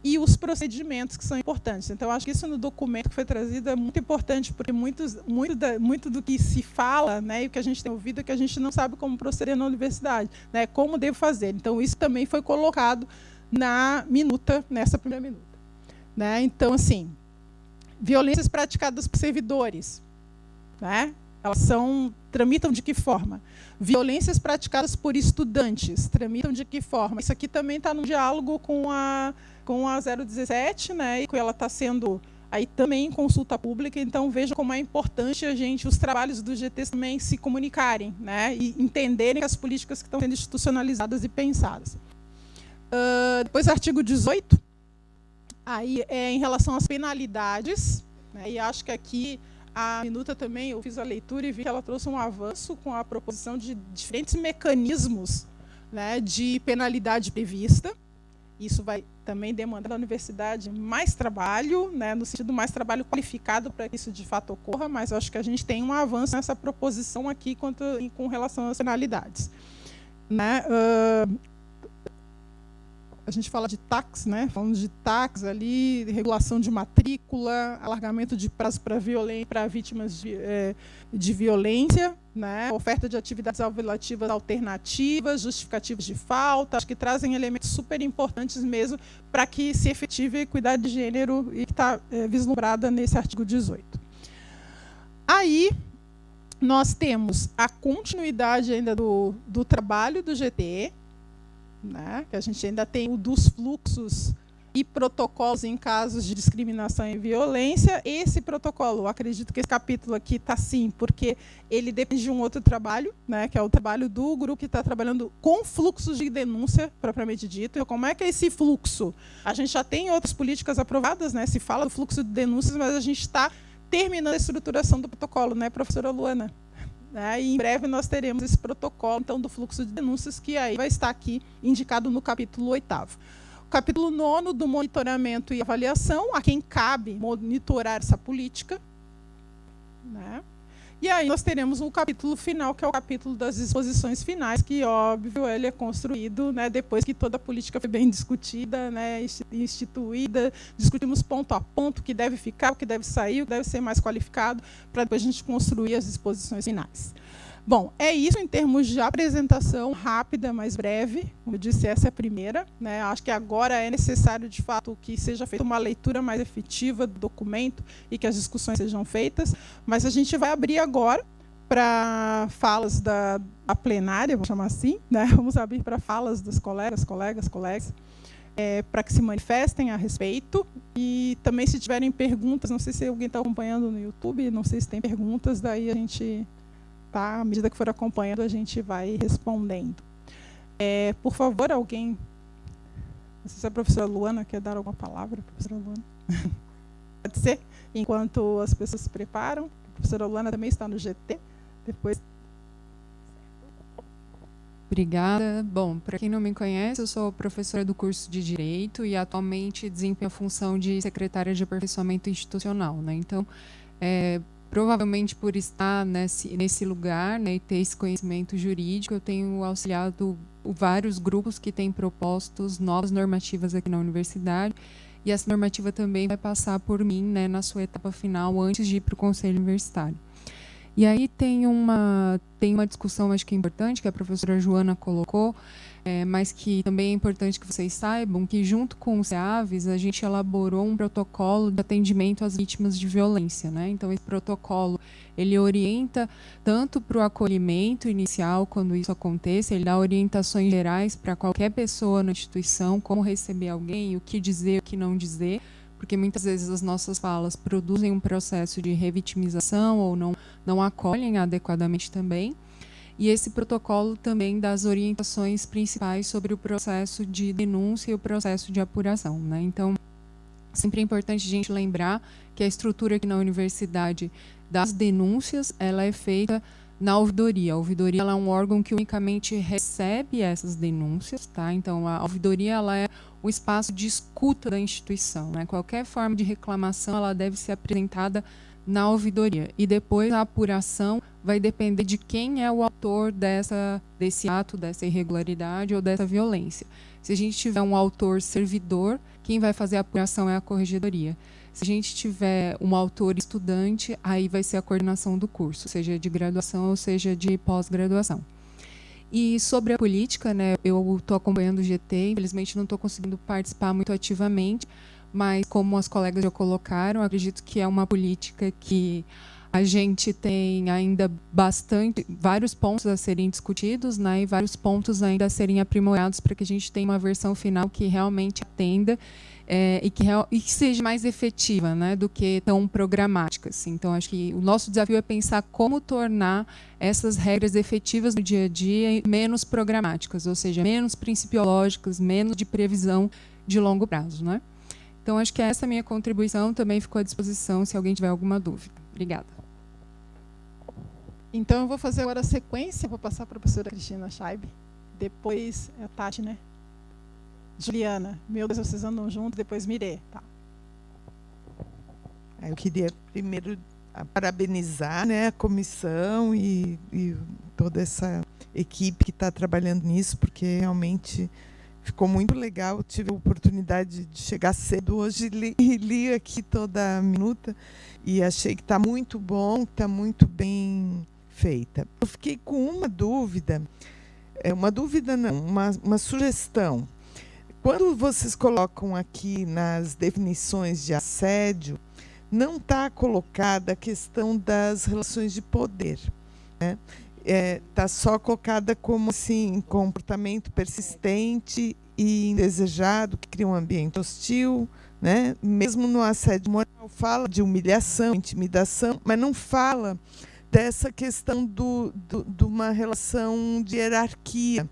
e os procedimentos que são importantes. Então, acho que isso no documento que foi trazido é muito importante, porque muito do que se fala, né, e o que a gente tem ouvido é que a gente não sabe como proceder na universidade, né, como devo fazer. Então, isso também foi colocado na minuta, nessa primeira minuta. Né? Então, assim, violências praticadas por servidores, né? Elas tramitam de que forma? Violências praticadas por estudantes, tramitam de que forma? Isso aqui também está no diálogo com a 017, né? E que ela está sendo aí também em consulta pública, então vejam como é importante os trabalhos do GT também se comunicarem, né? E entenderem as políticas que estão sendo institucionalizadas e pensadas. Depois, artigo 18, aí é em relação às penalidades, né? E acho que aqui a minuta também, eu fiz a leitura e vi que ela trouxe um avanço com a proposição de diferentes mecanismos, né, de penalidade prevista. Isso vai também demandar da universidade mais trabalho, né, no sentido mais trabalho qualificado para que isso de fato ocorra, mas eu acho que a gente tem um avanço nessa proposição aqui com relação às penalidades. Né? A gente fala de tax, né? Falando de tax ali, regulação de matrícula, alargamento de prazo para vítimas de violência, né? Oferta de atividades avaliativas alternativas, justificativas de falta, acho que trazem elementos super importantes mesmo para que se efetive a equidade de gênero e que está vislumbrada nesse artigo 18. Aí, nós temos a continuidade ainda do trabalho do GT, né, que a gente ainda tem o dos fluxos e protocolos em casos de discriminação e violência. Esse protocolo, eu acredito que esse capítulo aqui está sim, porque ele depende de um outro trabalho, né, que é o trabalho do grupo que está trabalhando com fluxos de denúncia, propriamente dito. Então, como é que é esse fluxo? A gente já tem outras políticas aprovadas, né, se fala do fluxo de denúncias, mas a gente está terminando a estruturação do protocolo, né, professora Luana? E em breve nós teremos esse protocolo então, do fluxo de denúncias, que aí vai estar aqui indicado no capítulo 8º. O capítulo 9º do monitoramento e avaliação, a quem cabe monitorar essa política. Né? E aí nós teremos um capítulo final, que é o capítulo das disposições finais, que, óbvio, ele é construído, né, depois que toda a política foi bem discutida, né, instituída, discutimos ponto a ponto o que deve ficar, o que deve sair, o que deve ser mais qualificado, para depois a gente construir as disposições finais. Bom, é isso em termos de apresentação rápida, mais breve. Como eu disse, essa é a primeira. Né? Acho que agora é necessário, de fato, que seja feita uma leitura mais efetiva do documento e que as discussões sejam feitas. Mas a gente vai abrir agora para falas da plenária, vamos chamar assim. Né? Vamos abrir para falas dos colegas, para que se manifestem a respeito. E também, se tiverem perguntas, não sei se alguém está acompanhando no YouTube, não sei se tem perguntas, daí a gente... Tá? À medida que for acompanhando, a gente vai respondendo. Por favor, alguém... Não sei se a professora Luana quer dar alguma palavra, professora Luana. Pode ser? Enquanto as pessoas se preparam. A professora Luana também está no GT. Depois... Obrigada. Bom, para quem não me conhece, eu sou professora do curso de Direito e atualmente desempenho a função de secretária de aperfeiçoamento institucional, né? Então, provavelmente por estar nesse lugar, né, e ter esse conhecimento jurídico, eu tenho auxiliado vários grupos que têm propostos novas normativas aqui na universidade, e essa normativa também vai passar por mim, né, na sua etapa final, antes de ir para o Conselho Universitário. E aí tem uma discussão, acho que é importante, que a professora Joana colocou, mas que também é importante que vocês saibam, que junto com o CEAVES, a gente elaborou um protocolo de atendimento às vítimas de violência, né? Então, esse protocolo, ele orienta tanto para o acolhimento inicial, quando isso aconteça, ele dá orientações gerais para qualquer pessoa na instituição, como receber alguém, o que dizer, o que não dizer, porque muitas vezes as nossas falas produzem um processo de revitimização ou não acolhem adequadamente também. E esse protocolo também dá as orientações principais sobre o processo de denúncia e o processo de apuração, né? Então, sempre é importante a gente lembrar que a estrutura aqui na universidade das denúncias, ela é feita na ouvidoria. A ouvidoria, ela é um órgão que unicamente recebe essas denúncias, tá? Então, a ouvidoria, ela é o espaço de escuta da instituição, né? Qualquer forma de reclamação, ela deve ser apresentada na ouvidoria. E depois a apuração vai depender de quem é o autor desse ato, dessa irregularidade ou dessa violência. Se a gente tiver um autor servidor, quem vai fazer a apuração é a corregedoria. Se a gente tiver um autor estudante, aí vai ser a coordenação do curso, seja de graduação ou seja de pós-graduação. E sobre a política, né, eu estou acompanhando o GT, infelizmente não estou conseguindo participar muito ativamente, mas como as colegas já colocaram, acredito que é uma política que a gente tem ainda vários pontos a serem discutidos, né, e vários pontos ainda a serem aprimorados para que a gente tenha uma versão final que realmente atenda e que seja mais efetiva, né, do que tão programática. Assim. Então, acho que o nosso desafio é pensar como tornar essas regras efetivas no dia a dia e menos programáticas, ou seja, menos principiológicas, menos de previsão de longo prazo. Né? Então, acho que essa minha contribuição também ficou à disposição se alguém tiver alguma dúvida. Obrigada. Então, eu vou fazer agora a sequência, vou passar para a professora Cristina Scheib, depois a Tati, né? Juliana, meu Deus, vocês andam juntos, depois Mirê. Tá. Eu queria primeiro parabenizar, né, a comissão e toda essa equipe que está trabalhando nisso, porque realmente ficou muito legal. Eu tive a oportunidade de chegar cedo hoje e li aqui toda a minuta e achei que está muito bom, está muito bem feita. Eu fiquei com uma dúvida uma sugestão. Quando vocês colocam aqui nas definições de assédio, não está colocada a questão das relações de poder, né? Está só colocada como assim, comportamento persistente e indesejado que cria um ambiente hostil, né? Mesmo no assédio moral fala de humilhação, intimidação, mas não fala dessa questão de uma relação de hierarquia,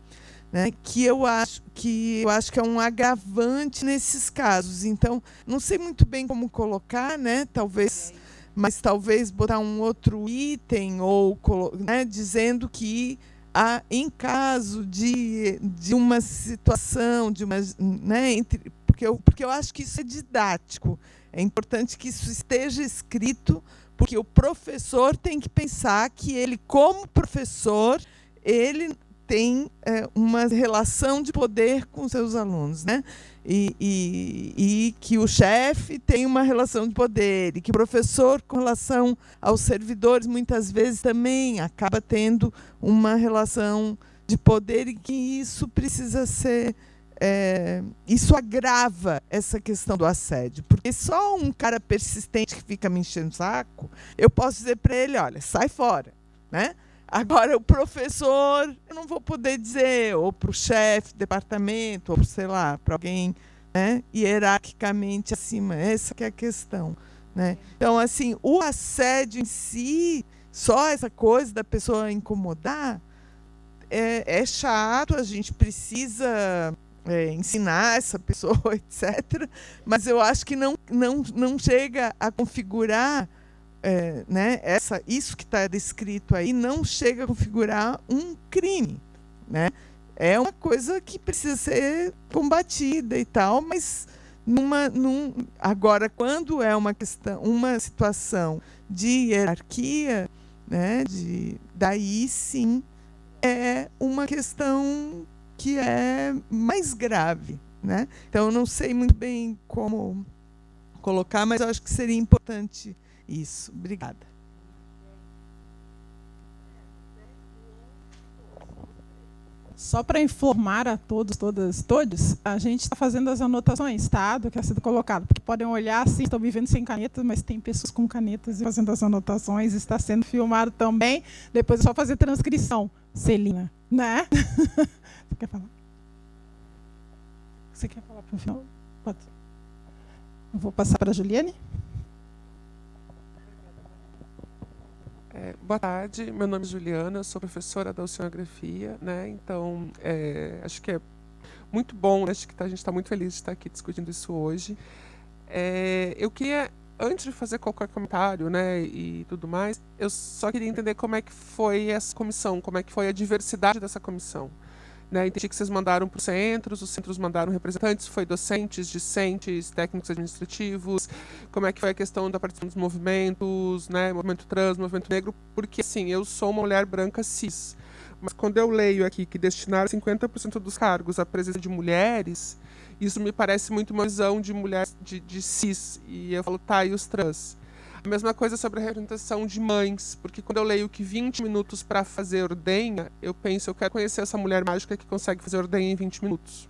né? Que eu acho que é um agravante nesses casos. Então, não sei muito bem como colocar, né? Talvez botar um outro item ou, né, dizendo que em caso de uma situação, né, porque eu acho que isso é didático. É importante que isso esteja escrito, porque o professor tem que pensar que ele, como professor, ele tem uma relação de poder com seus alunos, né? E que o chefe tem uma relação de poder, e que o professor, com relação aos servidores, muitas vezes também acaba tendo uma relação de poder, e que isso precisa ser... isso agrava essa questão do assédio, porque só um cara persistente que fica me enchendo o saco, eu posso dizer para ele, olha, sai fora, né? Agora, o professor, eu não vou poder dizer, ou para o chefe de departamento, ou, sei lá, para alguém, né, hierarquicamente acima. Essa que é a questão, né? Então, assim, o assédio em si, só essa coisa da pessoa incomodar, é chato, a gente precisa ensinar essa pessoa, etc. Mas eu acho que não chega a configurar... né, isso que está descrito aí não chega a configurar um crime, né? é uma coisa que precisa ser combatida e tal, mas agora, quando é uma situação de hierarquia, né, daí sim é uma questão que é mais grave, né? Então, eu não sei muito bem como colocar, mas eu acho que seria importante isso. Obrigada. Só para informar a todos, todas, todos, a gente está fazendo as anotações, tá? Do que está sendo colocado. Porque podem olhar assim, estão me vendo sem caneta, mas tem pessoas com canetas e fazendo as anotações, está sendo filmado também. Depois é só fazer transcrição, Celina, né? Você quer falar? Você quer falar para o final? Pode. Eu vou passar para a Juliane. Boa tarde, meu nome é Juliana, eu sou professora da Oceanografia, né? Então, acho que é muito bom, né? Acho que a gente está muito feliz de estar aqui discutindo isso hoje. Eu queria, antes de fazer qualquer comentário, né, e tudo mais, eu só queria entender como é que foi essa comissão, como é que foi a diversidade dessa comissão. Né, entendi que vocês mandaram para os centros mandaram representantes, foi docentes, discentes, técnicos administrativos, como é que foi a questão da participação dos movimentos, né, movimento trans, movimento negro, porque assim, eu sou uma mulher branca cis, mas quando eu leio aqui que destinaram 50% dos cargos à presença de mulheres, isso me parece muito uma visão de mulher de cis, e eu falo, tá, e os trans? A mesma coisa sobre a representação de mães, porque quando eu leio que 20 minutos para fazer ordenha, eu penso, eu quero conhecer essa mulher mágica que consegue fazer ordenha em 20 minutos.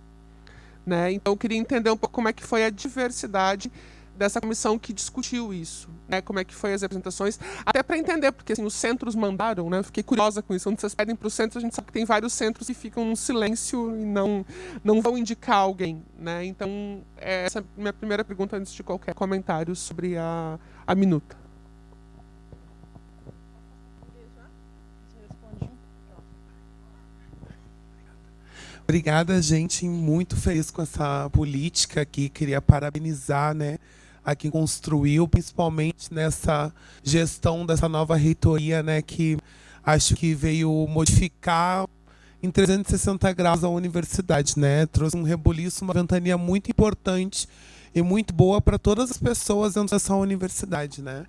Né? Então eu queria entender um pouco como é que foi a diversidade dessa comissão que discutiu isso, né? Como é que foi as representações, até para entender, porque assim, os centros mandaram, né? Eu fiquei curiosa com isso, quando vocês pedem para o centro, a gente sabe que tem vários centros que ficam num silêncio e não vão indicar alguém, né? Então, essa é a minha primeira pergunta antes de qualquer comentário sobre a minuta. Obrigada, gente. Muito feliz com essa política aqui. Queria parabenizar, né, a quem construiu, principalmente nessa gestão dessa nova reitoria, né, que acho que veio modificar em 360 graus a universidade, né? Trouxe um rebuliço, uma ventania muito importante e muito boa para todas as pessoas dentro dessa universidade, né?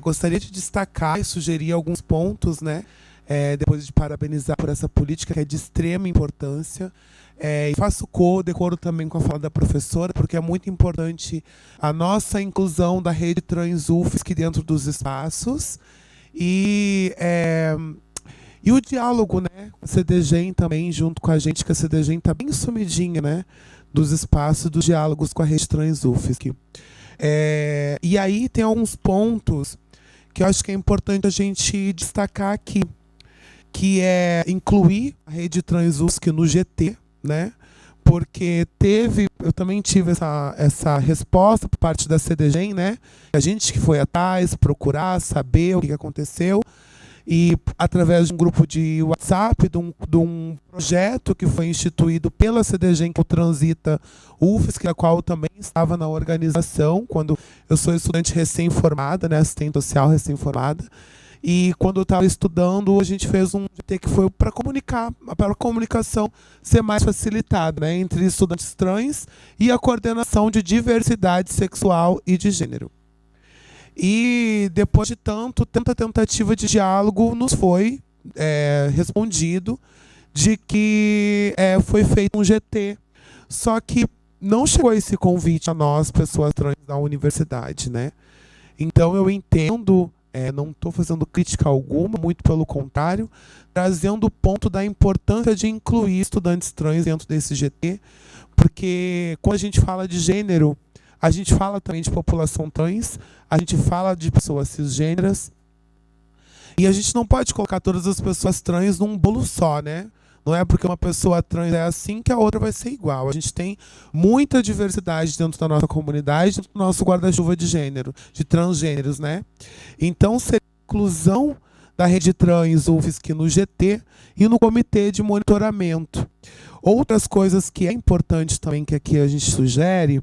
Gostaria de destacar e sugerir alguns pontos, né? Depois de parabenizar por essa política que é de extrema importância. E faço decoro também com a fala da professora, porque é muito importante a nossa inclusão da rede trans UFSC dentro dos espaços. E o diálogo, né, com a CDGEM também, junto com a gente, que a CDGEM está bem sumidinha, né, dos espaços, dos diálogos com a rede trans UFSC. E aí tem alguns pontos que eu acho que é importante a gente destacar aqui, que é incluir a rede trans UFSC no GT, né? Porque eu também tive essa resposta por parte da CDGEM, né? A gente que foi atrás, procurar, saber o que aconteceu, e através de um grupo de WhatsApp, de um projeto que foi instituído pela CDGEM, que é o Transita UFSC, a qual eu também estava na organização, quando eu sou estudante recém-formada, né? Assistente social recém-formada. E quando eu estava estudando, a gente fez um GT que foi para a comunicação ser mais facilitada, né, entre estudantes trans e a coordenação de diversidade sexual e de gênero. E depois de tanta tentativa de diálogo, nos foi respondido de que foi feito um GT. Só que não chegou esse convite a nós, pessoas trans da universidade, né? Então eu entendo... não estou fazendo crítica alguma, muito pelo contrário, trazendo o ponto da importância de incluir estudantes trans dentro desse GT, porque quando a gente fala de gênero, a gente fala também de população trans, a gente fala de pessoas cisgêneras, e a gente não pode colocar todas as pessoas trans num bolo só, né? Não é porque uma pessoa trans é assim que a outra vai ser igual. A gente tem muita diversidade dentro da nossa comunidade, dentro do nosso guarda-chuva de gênero, de transgêneros, né? Então, seria a inclusão da rede trans UFSC no GT e no comitê de monitoramento. Outras coisas que é importante também, que aqui a gente sugere,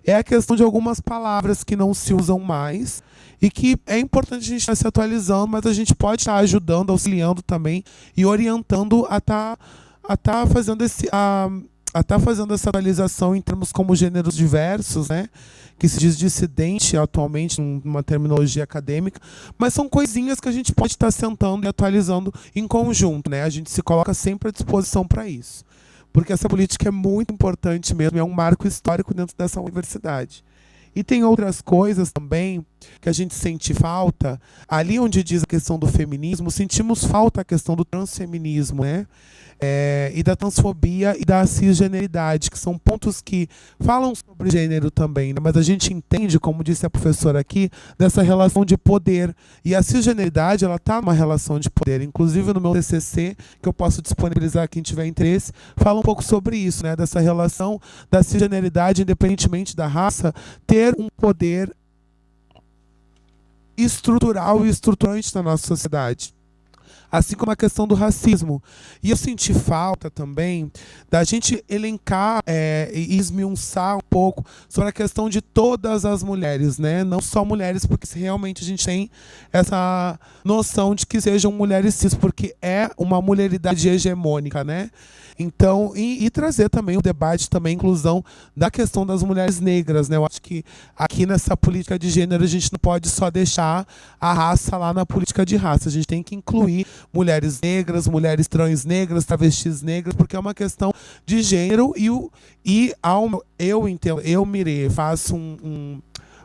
é a questão de algumas palavras que não se usam mais, e que é importante a gente estar se atualizando, mas a gente pode estar ajudando, auxiliando também e orientando a estar a estar fazendo essa atualização em termos como gêneros diversos, né? Que se diz dissidente atualmente, numa terminologia acadêmica, mas são coisinhas que a gente pode estar sentando e atualizando em conjunto, né? A gente se coloca sempre à disposição para isso, porque essa política é muito importante mesmo, é um marco histórico dentro dessa universidade. E tem outras coisas também que a gente sente falta. Ali onde diz a questão do feminismo, sentimos falta a questão do transfeminismo, né? E da transfobia e da cisgeneridade, que são pontos que falam sobre gênero também, né? Mas a gente entende, como disse a professora aqui, dessa relação de poder. E a cisgeneridade, ela está numa relação de poder. Inclusive no meu TCC, que eu posso disponibilizar a quem tiver interesse, fala um pouco sobre isso, né? Dessa relação da cisgeneridade, independentemente da raça, ter um poder estrutural e estruturante na nossa sociedade. Assim como a questão do racismo. E eu senti falta também da gente elencar e esmiuçar um pouco sobre a questão de todas as mulheres, né? Não só mulheres, porque realmente a gente tem essa noção de que sejam mulheres cis, porque é uma mulheridade hegemônica, né? Então, e trazer também o debate, também a inclusão da questão das mulheres negras, né? Eu acho que aqui nessa política de gênero a gente não pode só deixar a raça lá na política de raça. A gente tem que incluir mulheres negras, mulheres trans negras, travestis negras, porque é uma questão de gênero eu faço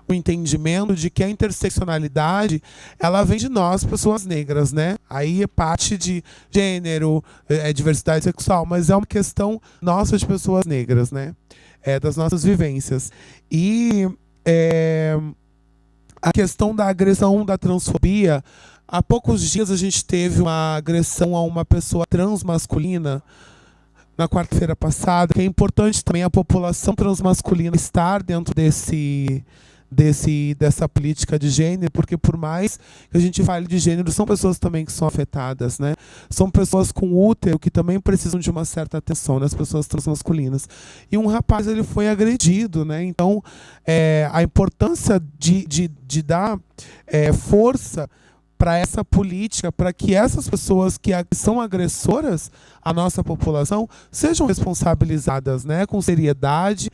o entendimento de que a interseccionalidade, ela vem de nós, pessoas negras, né? Aí é parte de gênero, diversidade sexual, mas é uma questão nossa de pessoas negras, né? Das nossas vivências. E a questão da agressão, da transfobia, há poucos dias a gente teve uma agressão a uma pessoa transmasculina, na quarta-feira passada, que é importante também a população transmasculina estar dentro dessa política de gênero, porque por mais que a gente fale de gênero, são pessoas também que são afetadas, né? São pessoas com útero que também precisam de uma certa atenção, né? As pessoas transmasculinas. E um rapaz, ele foi agredido, né? Então, a importância de dar força para essa política, para que essas pessoas que são agressoras à nossa população sejam responsabilizadas, né? Com seriedade,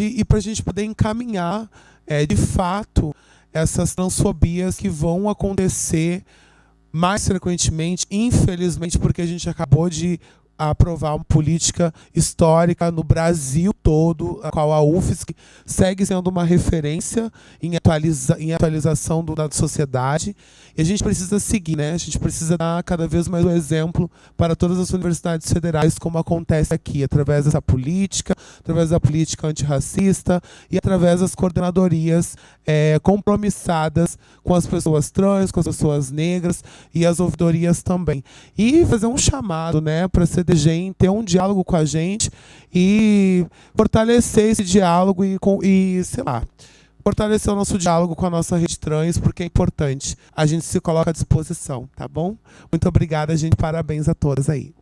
e para a gente poder encaminhar, de fato, essas transfobias que vão acontecer mais frequentemente, infelizmente, porque a gente acabou de aprovar uma política histórica no Brasil todo, a qual a UFSC segue sendo uma referência em atualização da sociedade. E a gente precisa seguir, né? A gente precisa dar cada vez mais um exemplo para todas as universidades federais, como acontece aqui, através dessa política, através da política antirracista e através das coordenadorias compromissadas com as pessoas trans, com as pessoas negras e as ouvidorias também. E fazer um chamado, né, para a CDGEM ter um diálogo com a gente e fortalecer esse diálogo e sei lá, fortalecer o nosso diálogo com a nossa rede trans, porque é importante. A gente se coloca à disposição, tá bom? Muito obrigada, gente. Parabéns a todas aí.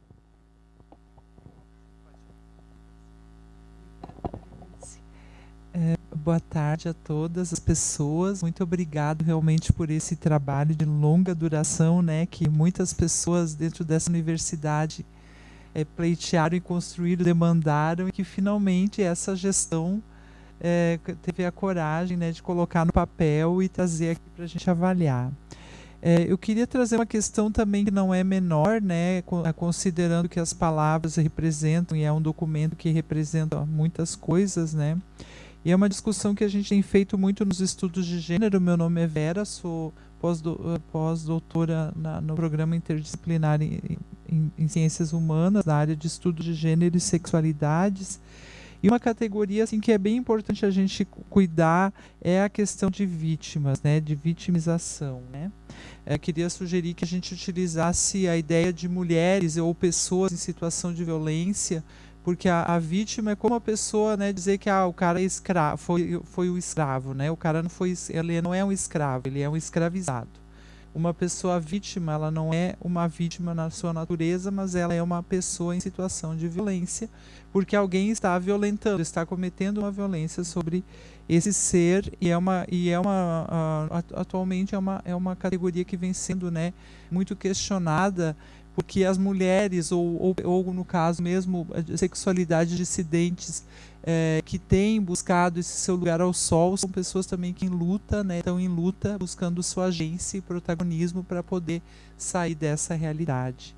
Boa tarde a todas as pessoas. Muito obrigado realmente por esse trabalho de longa duração, né, que muitas pessoas dentro dessa universidade pleitearam e construíram, demandaram, e que finalmente essa gestão teve a coragem, né, de colocar no papel e trazer aqui para a gente avaliar. Eu queria trazer uma questão também que não é menor, né, considerando que as palavras representam, e é um documento que representa muitas coisas, né, e é uma discussão que a gente tem feito muito nos estudos de gênero. Meu nome é Vera, sou pós-doutora no programa interdisciplinar em Ciências Humanas, na área de estudo de gênero e sexualidades. E uma categoria assim, que é bem importante a gente cuidar é a questão de vítimas, né, de vitimização, né? Queria sugerir que a gente utilizasse a ideia de mulheres ou pessoas em situação de violência, porque a vítima é como a pessoa, né, dizer que o cara é escravo, foi o escravo, né? O cara ele não é um escravo, ele é um escravizado. uma pessoa vítima, ela não é uma vítima na sua natureza, mas ela é uma pessoa em situação de violência, porque alguém está violentando, está cometendo uma violência sobre esse ser, atualmente é uma categoria que vem sendo, né, muito questionada, porque as mulheres, ou no caso mesmo, a sexualidade dissidentes que têm buscado esse seu lugar ao sol, são pessoas também que estão em luta, buscando sua agência e protagonismo para poder sair dessa realidade.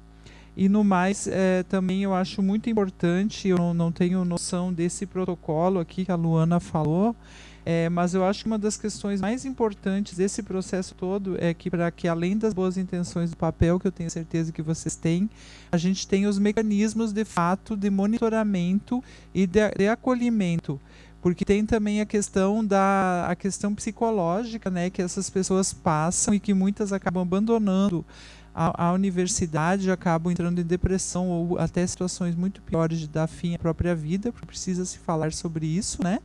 E no mais, também eu acho muito importante, eu não tenho noção desse protocolo aqui que a Luana falou, mas eu acho que uma das questões mais importantes desse processo todo é que, para que, além das boas intenções do papel, que eu tenho certeza que vocês têm, a gente tem os mecanismos de fato de monitoramento e de acolhimento. Porque tem também a questão psicológica, né, que essas pessoas passam e que muitas acabam abandonando a universidade, acabam entrando em depressão ou até situações muito piores de dar fim à própria vida, porque precisa se falar sobre isso, né?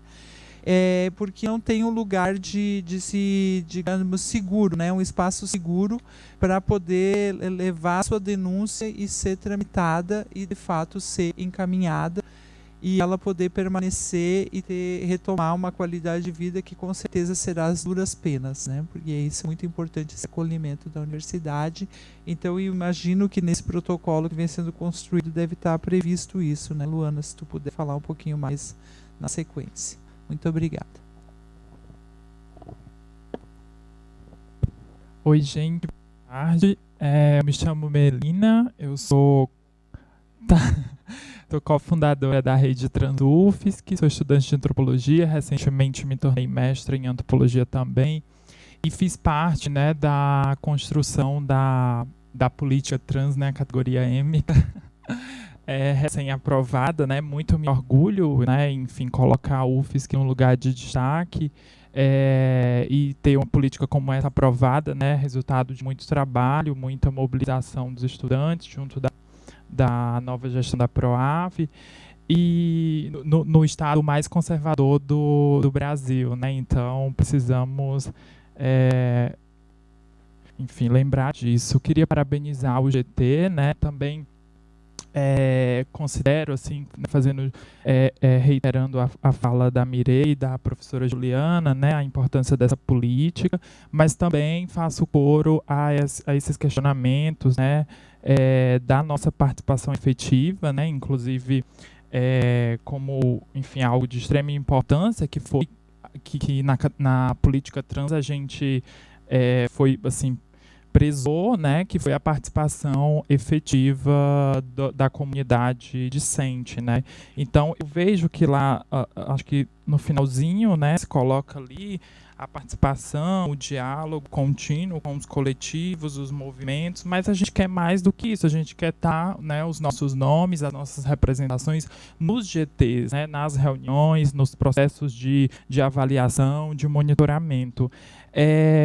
Porque não tem um lugar de se, digamos, seguro, né? Um espaço seguro para poder levar a sua denúncia e ser tramitada e, de fato, ser encaminhada e ela poder permanecer e retomar uma qualidade de vida que, com certeza, será as duras penas, né? Porque isso é muito importante, esse acolhimento da universidade. Então, eu imagino que nesse protocolo que vem sendo construído deve estar previsto isso, né, Luana? Se tu puder falar um pouquinho mais na sequência. Muito obrigada. Oi, gente. Boa tarde. Eu me chamo Melina. Eu sou cofundadora da Rede Trans UFSC, sou estudante de antropologia. Recentemente me tornei mestre em antropologia também. E fiz parte, né, da construção da política trans, né, categoria M. Recém-aprovada, né? Muito me orgulho, né? Enfim, colocar a UFSC em um lugar de destaque e ter uma política como essa aprovada, né? Resultado de muito trabalho, muita mobilização dos estudantes junto da nova gestão da PROAF e no estado mais conservador do Brasil, né? Então precisamos enfim, lembrar disso. Queria parabenizar o GT, né? Também considero, assim, reiterando a fala da Mirei e da professora Juliana, né, a importância dessa política, mas também faço coro a esses questionamentos, né, da nossa participação efetiva, né, inclusive como, enfim, algo de extrema importância, que foi que na política trans a gente foi, assim, prezou, né, que foi a participação efetiva da comunidade discente, né. Então eu vejo que lá, acho que no finalzinho, né, se coloca ali a participação, o diálogo contínuo com os coletivos, os movimentos, mas a gente quer mais do que isso, a gente quer estar, né, os nossos nomes, as nossas representações nos GTs, né, nas reuniões, nos processos de avaliação, de monitoramento.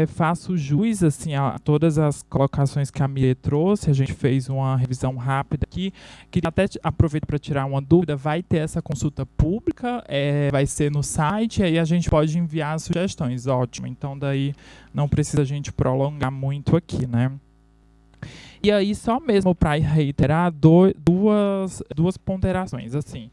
Faço jus, assim, a todas as colocações que a Mirei trouxe. A gente fez uma revisão rápida aqui, que até aproveito para tirar uma dúvida. Vai ter essa consulta pública, vai ser no site, aí a gente pode enviar sugestões. Ótimo, então daí não precisa a gente prolongar muito aqui, né? E aí, só mesmo para reiterar duas ponderações, assim.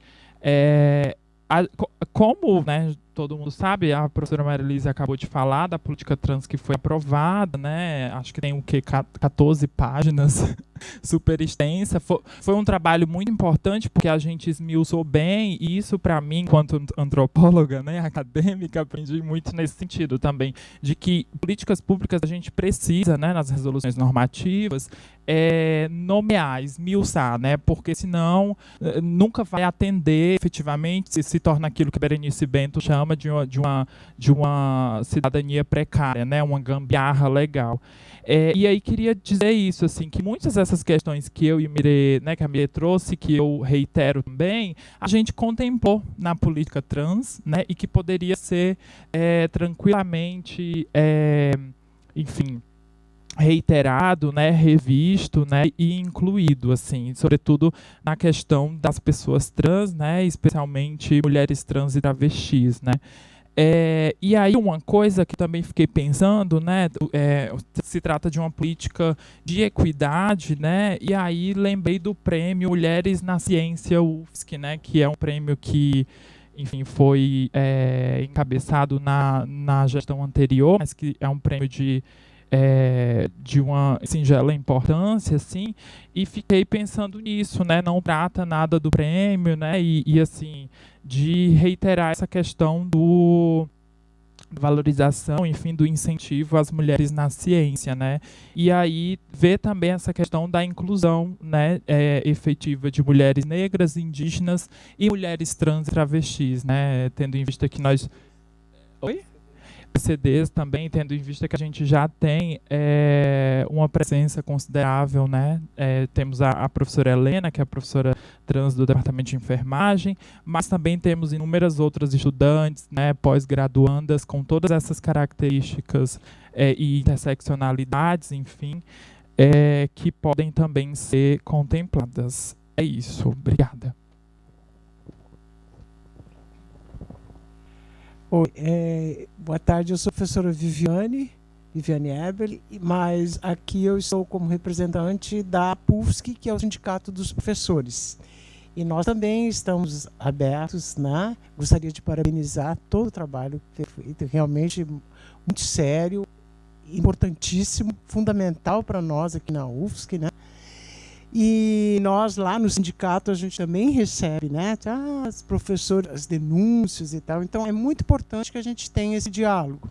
Como, né, todo mundo sabe, a professora Marilise acabou de falar da política trans que foi aprovada, né? Acho que tem o quê? 14 páginas, super extensa. Foi um trabalho muito importante porque a gente esmiuçou bem, e isso, para mim, enquanto antropóloga, né, acadêmica, aprendi muito nesse sentido também, de que políticas públicas a gente precisa, né, nas resoluções normativas, nomear, esmiuçar, né? Porque senão nunca vai atender efetivamente, se torna aquilo que Berenice Bento chama de uma cidadania precária, né? Uma gambiarra legal. E aí queria dizer isso, assim, que muitas dessas questões que eu e Mirei, né, que a Mirei trouxe, que eu reitero também, a gente contemplou na política trans, né, e que poderia ser tranquilamente, enfim, reiterado, né, revisto, né, e incluído, assim, sobretudo na questão das pessoas trans, né, especialmente mulheres trans e travestis, né. E aí uma coisa que também fiquei pensando, né, se trata de uma política de equidade, né, e aí lembrei do prêmio Mulheres na Ciência UFSC, né, que é um prêmio que, enfim, foi encabeçado na gestão anterior, mas que é um prêmio de uma singela importância, assim, e fiquei pensando nisso, né, não trata nada do prêmio, né, e assim, de reiterar essa questão do valorização, enfim, do incentivo às mulheres na ciência, né? E aí ver também essa questão da inclusão, né, efetiva de mulheres negras, indígenas e mulheres trans e travestis, né? Tendo em vista que nós... Oi? PCDs também, tendo em vista que a gente já tem uma presença considerável, né? Temos a professora Helena, que é a professora trans do Departamento de Enfermagem, mas também temos inúmeras outras estudantes, né, pós-graduandas, com todas essas características e interseccionalidades, enfim, que podem também ser contempladas. É isso. Obrigada. Oi, boa tarde, eu sou a professora Viviane Eberle, mas aqui eu estou como representante da PUFSC, que é o Sindicato dos Professores. E nós também estamos abertos, né? Gostaria de parabenizar todo o trabalho feito, realmente muito sério, importantíssimo, fundamental para nós aqui na UFSC, né? E nós lá no sindicato a gente também recebe, né, as professoras, as denúncias e tal. Então é muito importante que a gente tenha esse diálogo.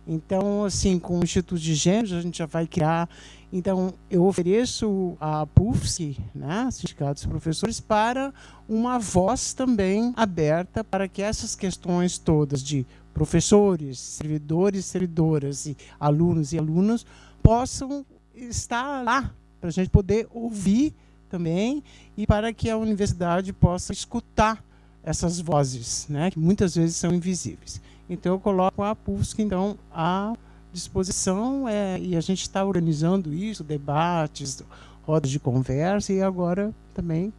Então, assim, com o Instituto de Gêneros a gente já vai criar. Então eu ofereço a PUFSC, né, Sindicato dos Professores, para uma voz também aberta para que essas questões todas de professores, servidores, servidoras e alunos possam estar lá, para a gente poder ouvir também e para que a universidade possa escutar essas vozes, né, que muitas vezes são invisíveis. Então eu coloco a PUFSC então à disposição e a gente está organizando isso, debates, rodas de conversa e agora também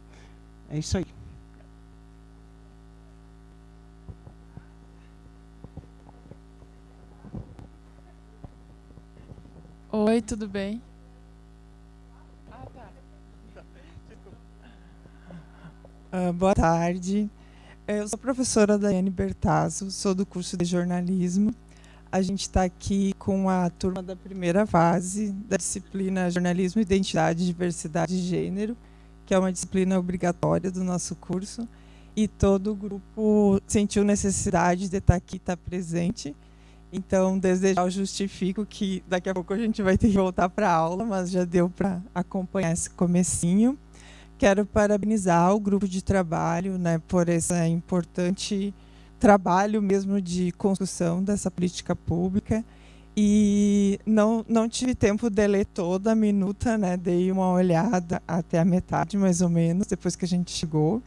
é isso aí. Oi, tudo bem? Boa tarde. Eu sou a professora Daiane Bertazzo, sou do curso de jornalismo. A gente está aqui com a turma da primeira fase da disciplina Jornalismo, Identidade, Diversidade e Gênero, que é uma disciplina obrigatória do nosso curso. E todo o grupo sentiu necessidade de estar aqui, estar presente. Então, desde já eu justifico que daqui a pouco a gente vai ter que voltar para a aula, mas já deu para acompanhar esse comecinho. Quero parabenizar o grupo de trabalho, né, por esse importante trabalho mesmo de construção dessa política pública. E não tive tempo de ler toda a minuta, né, dei uma olhada até a metade, mais ou menos, depois que a gente chegou.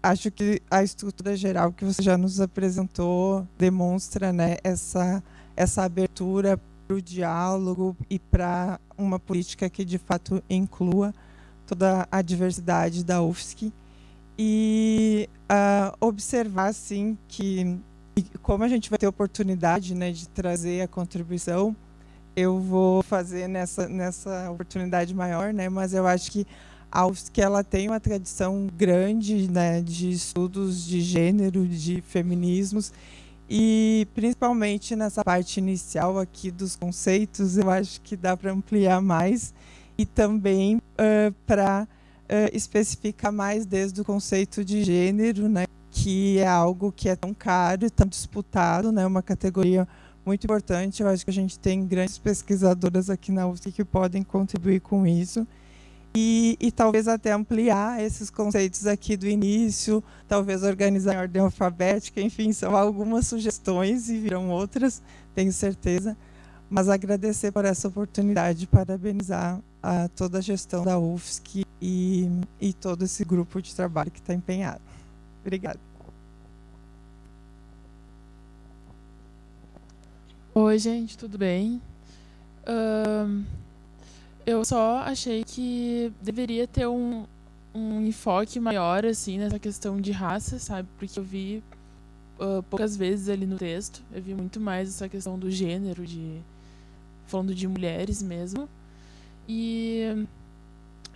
Acho que a estrutura geral que você já nos apresentou demonstra, né, essa abertura para o diálogo e para uma política que de fato inclua toda a diversidade da UFSC e observar assim que como a gente vai ter oportunidade, né, de trazer a contribuição, eu vou fazer nessa oportunidade maior, né, mas eu acho que a UFSC ela tem uma tradição grande, né, de estudos de gênero, de feminismos, e principalmente nessa parte inicial aqui dos conceitos, eu acho que dá para ampliar mais e também para especificar mais desde o conceito de gênero, né, que é algo que é tão caro e tão disputado, né, uma categoria muito importante. Eu acho que a gente tem grandes pesquisadoras aqui na UFSC que podem contribuir com isso. E talvez até ampliar esses conceitos aqui do início, talvez organizar em ordem alfabética, enfim, são algumas sugestões e virão outras, tenho certeza. Mas agradecer por essa oportunidade, parabenizar a toda a gestão da UFSC e todo esse grupo de trabalho que está empenhado. Obrigada. Oi, gente, tudo bem? Eu só achei que deveria ter um enfoque maior assim nessa questão de raça, sabe? Porque eu vi poucas vezes ali no texto. Eu vi muito mais essa questão do gênero, falando de mulheres mesmo. E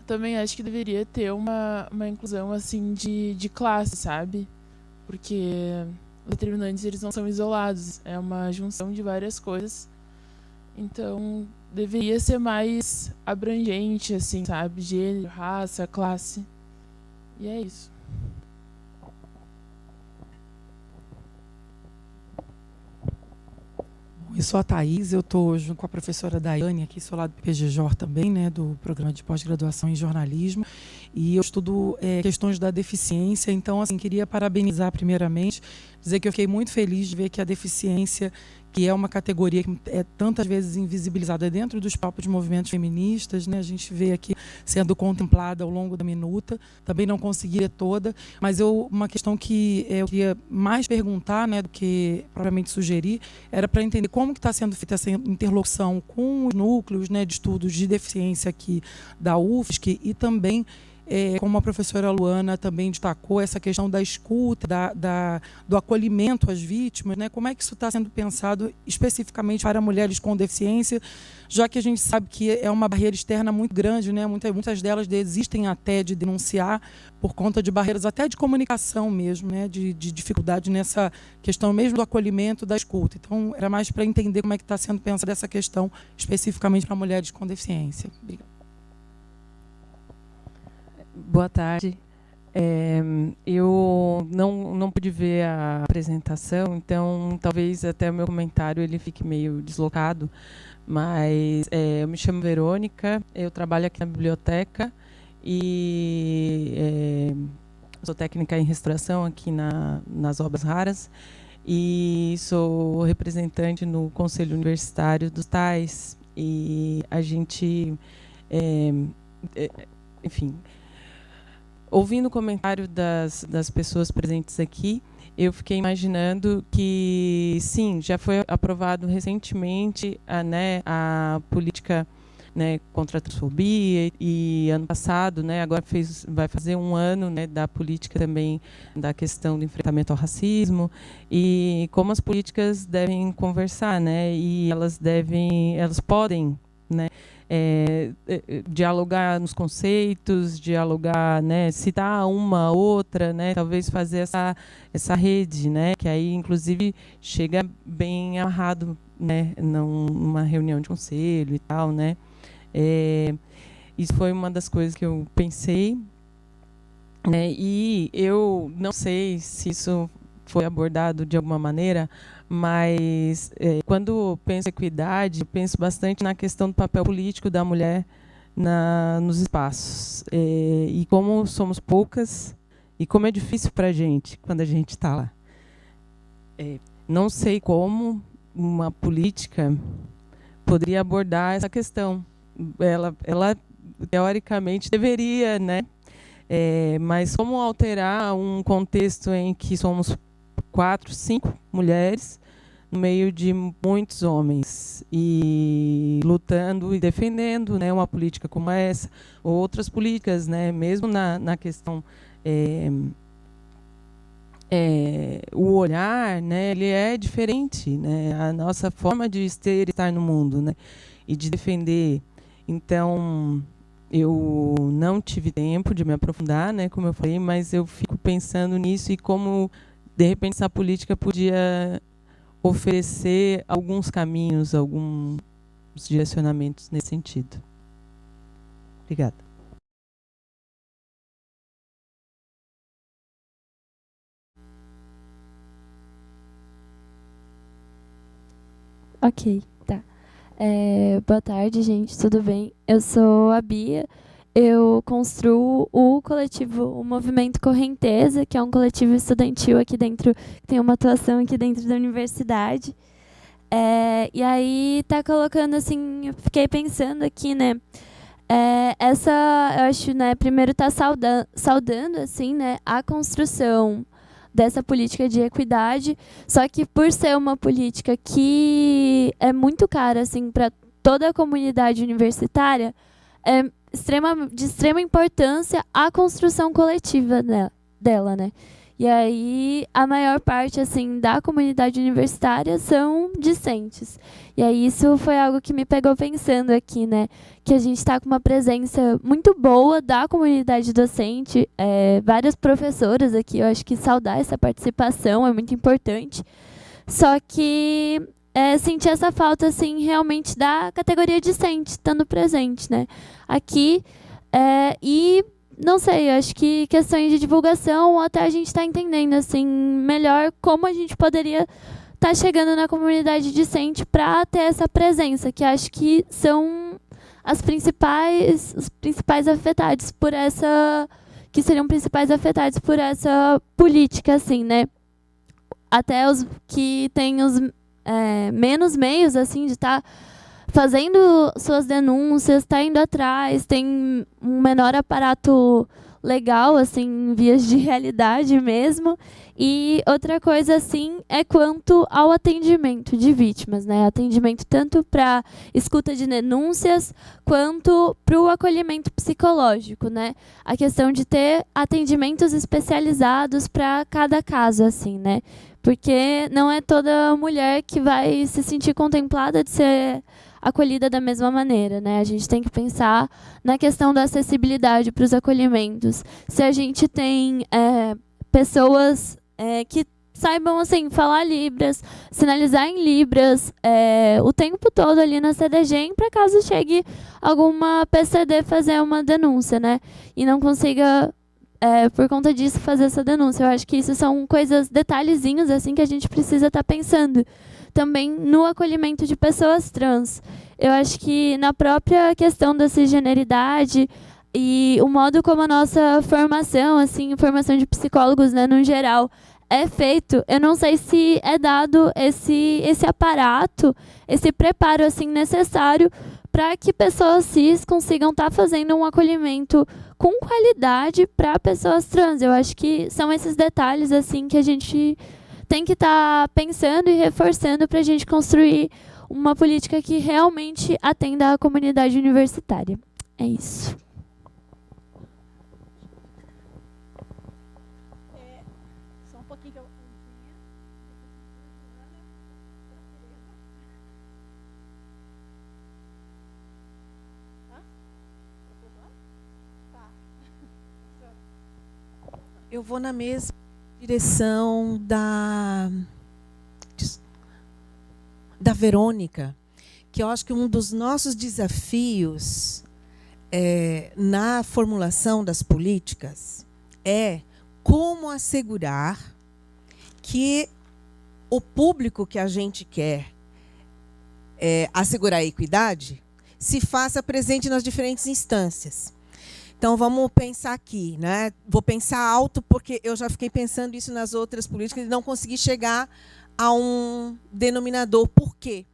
também acho que deveria ter uma inclusão assim de classe, sabe? Porque os determinantes eles não são isolados, é uma junção de várias coisas. Então deveria ser mais abrangente, assim, sabe? Gênero, raça, classe. E é isso. Eu sou a Thaís, eu estou junto com a professora Daiane, aqui sou lá do PGJ também, né, do Programa de Pós-Graduação em Jornalismo, e eu estudo questões da deficiência. Então, assim, queria parabenizar primeiramente, dizer que eu fiquei muito feliz de ver que a deficiência, que é uma categoria que é tantas vezes invisibilizada dentro dos próprios movimentos feministas, né? A gente vê aqui sendo contemplada ao longo da minuta, também não consegui ler toda, mas uma questão que eu queria mais perguntar, né, do que propriamente sugerir, era para entender como que está sendo feita essa interlocução com os núcleos, né, de estudos de deficiência aqui da UFSC e também como a professora Luana também destacou, essa questão da escuta, do acolhimento às vítimas, né? Como é que isso está sendo pensado especificamente para mulheres com deficiência, já que a gente sabe que é uma barreira externa muito grande, né? Muitas delas desistem até de denunciar por conta de barreiras até de comunicação mesmo, né? De dificuldade nessa questão mesmo do acolhimento, da escuta. Então, era mais para entender como é que está sendo pensada essa questão especificamente para mulheres com deficiência. Obrigada. Boa tarde. Eu não pude ver a apresentação, então talvez até o meu comentário ele fique meio deslocado, mas eu me chamo Verônica, eu trabalho aqui na biblioteca e sou técnica em restauração aqui nas obras raras e sou representante no Conselho Universitário dos TAIs. E a gente, enfim... Ouvindo o comentário das pessoas presentes aqui, eu fiquei imaginando que, sim, já foi aprovado recentemente a política, né, contra a transfobia e ano passado, né, agora vai fazer um ano, né, da política também da questão do enfrentamento ao racismo e como as políticas devem conversar, né, e elas podem, né, dialogar nos conceitos, dialogar, né, citar uma outra, né, talvez fazer essa rede, né, que aí inclusive chega bem amarrado, né, numa reunião de conselho e tal, né. Isso foi uma das coisas que eu pensei, né, e eu não sei se isso foi abordado de alguma maneira, mas quando penso em equidade, penso bastante na questão do papel político da mulher nos espaços. E como somos poucas, e como é difícil para a gente quando a gente está lá. Não sei como uma política poderia abordar essa questão. Ela teoricamente deveria, né? Mas como alterar um contexto em que somos 4, 5 mulheres no meio de muitos homens e lutando e defendendo, né, uma política como essa, ou outras políticas, né, mesmo na questão o olhar, né, ele é diferente, né, a nossa forma de estar no mundo, né, e de defender. Então eu não tive tempo de me aprofundar, né, como eu falei, mas eu fico pensando nisso e como de repente essa política podia oferecer alguns caminhos, alguns direcionamentos nesse sentido. Obrigada. Ok, tá. Boa tarde, gente, tudo bem? Eu sou a Bia. Eu construo o Movimento Correnteza, que é um coletivo estudantil aqui dentro, que tem uma atuação aqui dentro da universidade. E aí tá colocando assim, eu fiquei pensando aqui, né? Eu acho, né? Primeiro tá saudando assim, né? A construção dessa política de equidade, só que por ser uma política que é muito cara assim para toda a comunidade universitária, de extrema importância a construção coletiva dela, né? E aí a maior parte assim da comunidade universitária são discentes. E aí isso foi algo que me pegou pensando aqui, né? Que a gente está com uma presença muito boa da comunidade docente, várias professoras aqui, eu acho que saudar essa participação é muito importante. Só que senti essa falta assim realmente da categoria discente estando presente, né? Aqui e não sei, acho que questões de divulgação, até a gente está entendendo assim melhor como a gente poderia estar chegando na comunidade discente para ter essa presença, que acho que são os principais afetados por essa, que seriam principais afetados por essa política, assim, né? Até os que têm os menos meios, assim, de estar fazendo suas denúncias, está indo atrás, tem um menor aparato legal, assim, em vias de realidade mesmo. E outra coisa, assim, é quanto ao atendimento de vítimas, né? Atendimento tanto para escuta de denúncias, quanto para o acolhimento psicológico, né? A questão de ter atendimentos especializados para cada caso, assim, né? Porque não é toda mulher que vai se sentir contemplada de ser acolhida da mesma maneira, né? A gente tem que pensar na questão da acessibilidade para os acolhimentos. Se a gente tem pessoas que saibam assim falar Libras, sinalizar em Libras o tempo todo ali na CDGEM, para caso chegue alguma PCD fazer uma denúncia, né? E não consiga por conta disso fazer essa denúncia. Eu acho que isso são coisas, detalhezinhos assim que a gente precisa estar pensando. Também no acolhimento de pessoas trans. Eu acho que na própria questão da cisgeneridade e o modo como a nossa formação, assim, formação de psicólogos, né, no geral, é feito, eu não sei se é dado esse aparato, esse preparo assim necessário para que pessoas cis consigam estar fazendo um acolhimento com qualidade para pessoas trans. Eu acho que são esses detalhes assim que a gente tem que estar pensando e reforçando para a gente construir uma política que realmente atenda à comunidade universitária. É isso. Só um pouquinho que eu... Eu vou na mesma direção da Verônica, que eu acho que um dos nossos desafios na formulação das políticas é como assegurar que o público que a gente quer assegurar a equidade se faça presente nas diferentes instâncias. Então, vamos pensar aqui, né? Vou pensar alto, porque eu já fiquei pensando isso nas outras políticas e não consegui chegar a um denominador. Por quê?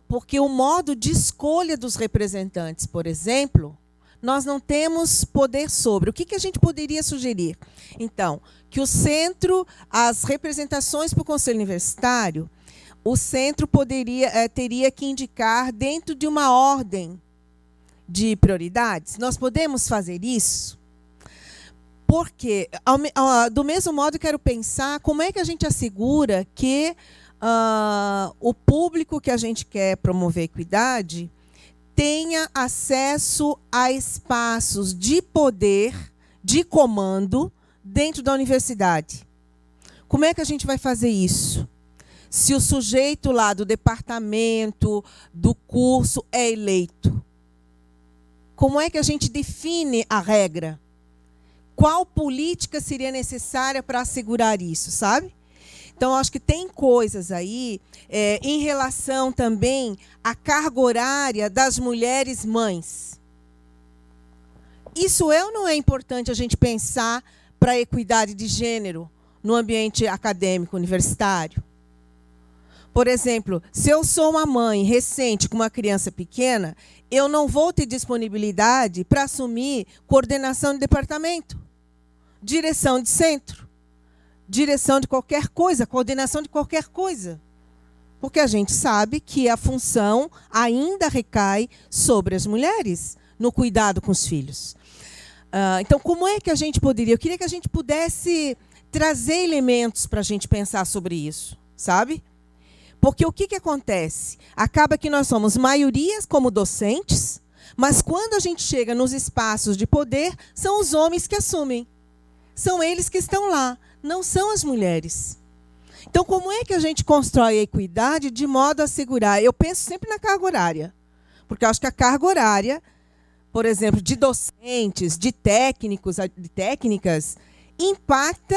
Porque o modo de escolha dos representantes, por exemplo, nós não temos poder sobre. O que a gente poderia sugerir? Então, que o centro, as representações para o Conselho Universitário, o centro teria que indicar dentro de uma ordem de prioridades. Nós podemos fazer isso? Porque, do mesmo modo, quero pensar como é que a gente assegura que o público que a gente quer promover equidade tenha acesso a espaços de poder, de comando, dentro da universidade. Como é que a gente vai fazer isso? Se o sujeito lá do departamento, do curso, é eleito. Como é que a gente define a regra? Qual política seria necessária para assegurar isso, sabe? Então, acho que tem coisas aí em relação também à carga horária das mulheres mães. Isso ou não é importante a gente pensar para a equidade de gênero no ambiente acadêmico universitário? Por exemplo, se eu sou uma mãe recente com uma criança pequena, eu não vou ter disponibilidade para assumir coordenação de departamento, direção de centro, direção de qualquer coisa, coordenação de qualquer coisa. Porque a gente sabe que a função ainda recai sobre as mulheres no cuidado com os filhos. Então, como é que a gente poderia? Eu queria que a gente pudesse trazer elementos para a gente pensar sobre isso, sabe? Porque o que acontece? Acaba que nós somos maiorias como docentes, mas quando a gente chega nos espaços de poder, são os homens que assumem. São eles que estão lá, não são as mulheres. Então, como é que a gente constrói a equidade de modo a assegurar? Eu penso sempre na carga horária, porque eu acho que a carga horária, por exemplo, de docentes, de técnicos, de técnicas, impacta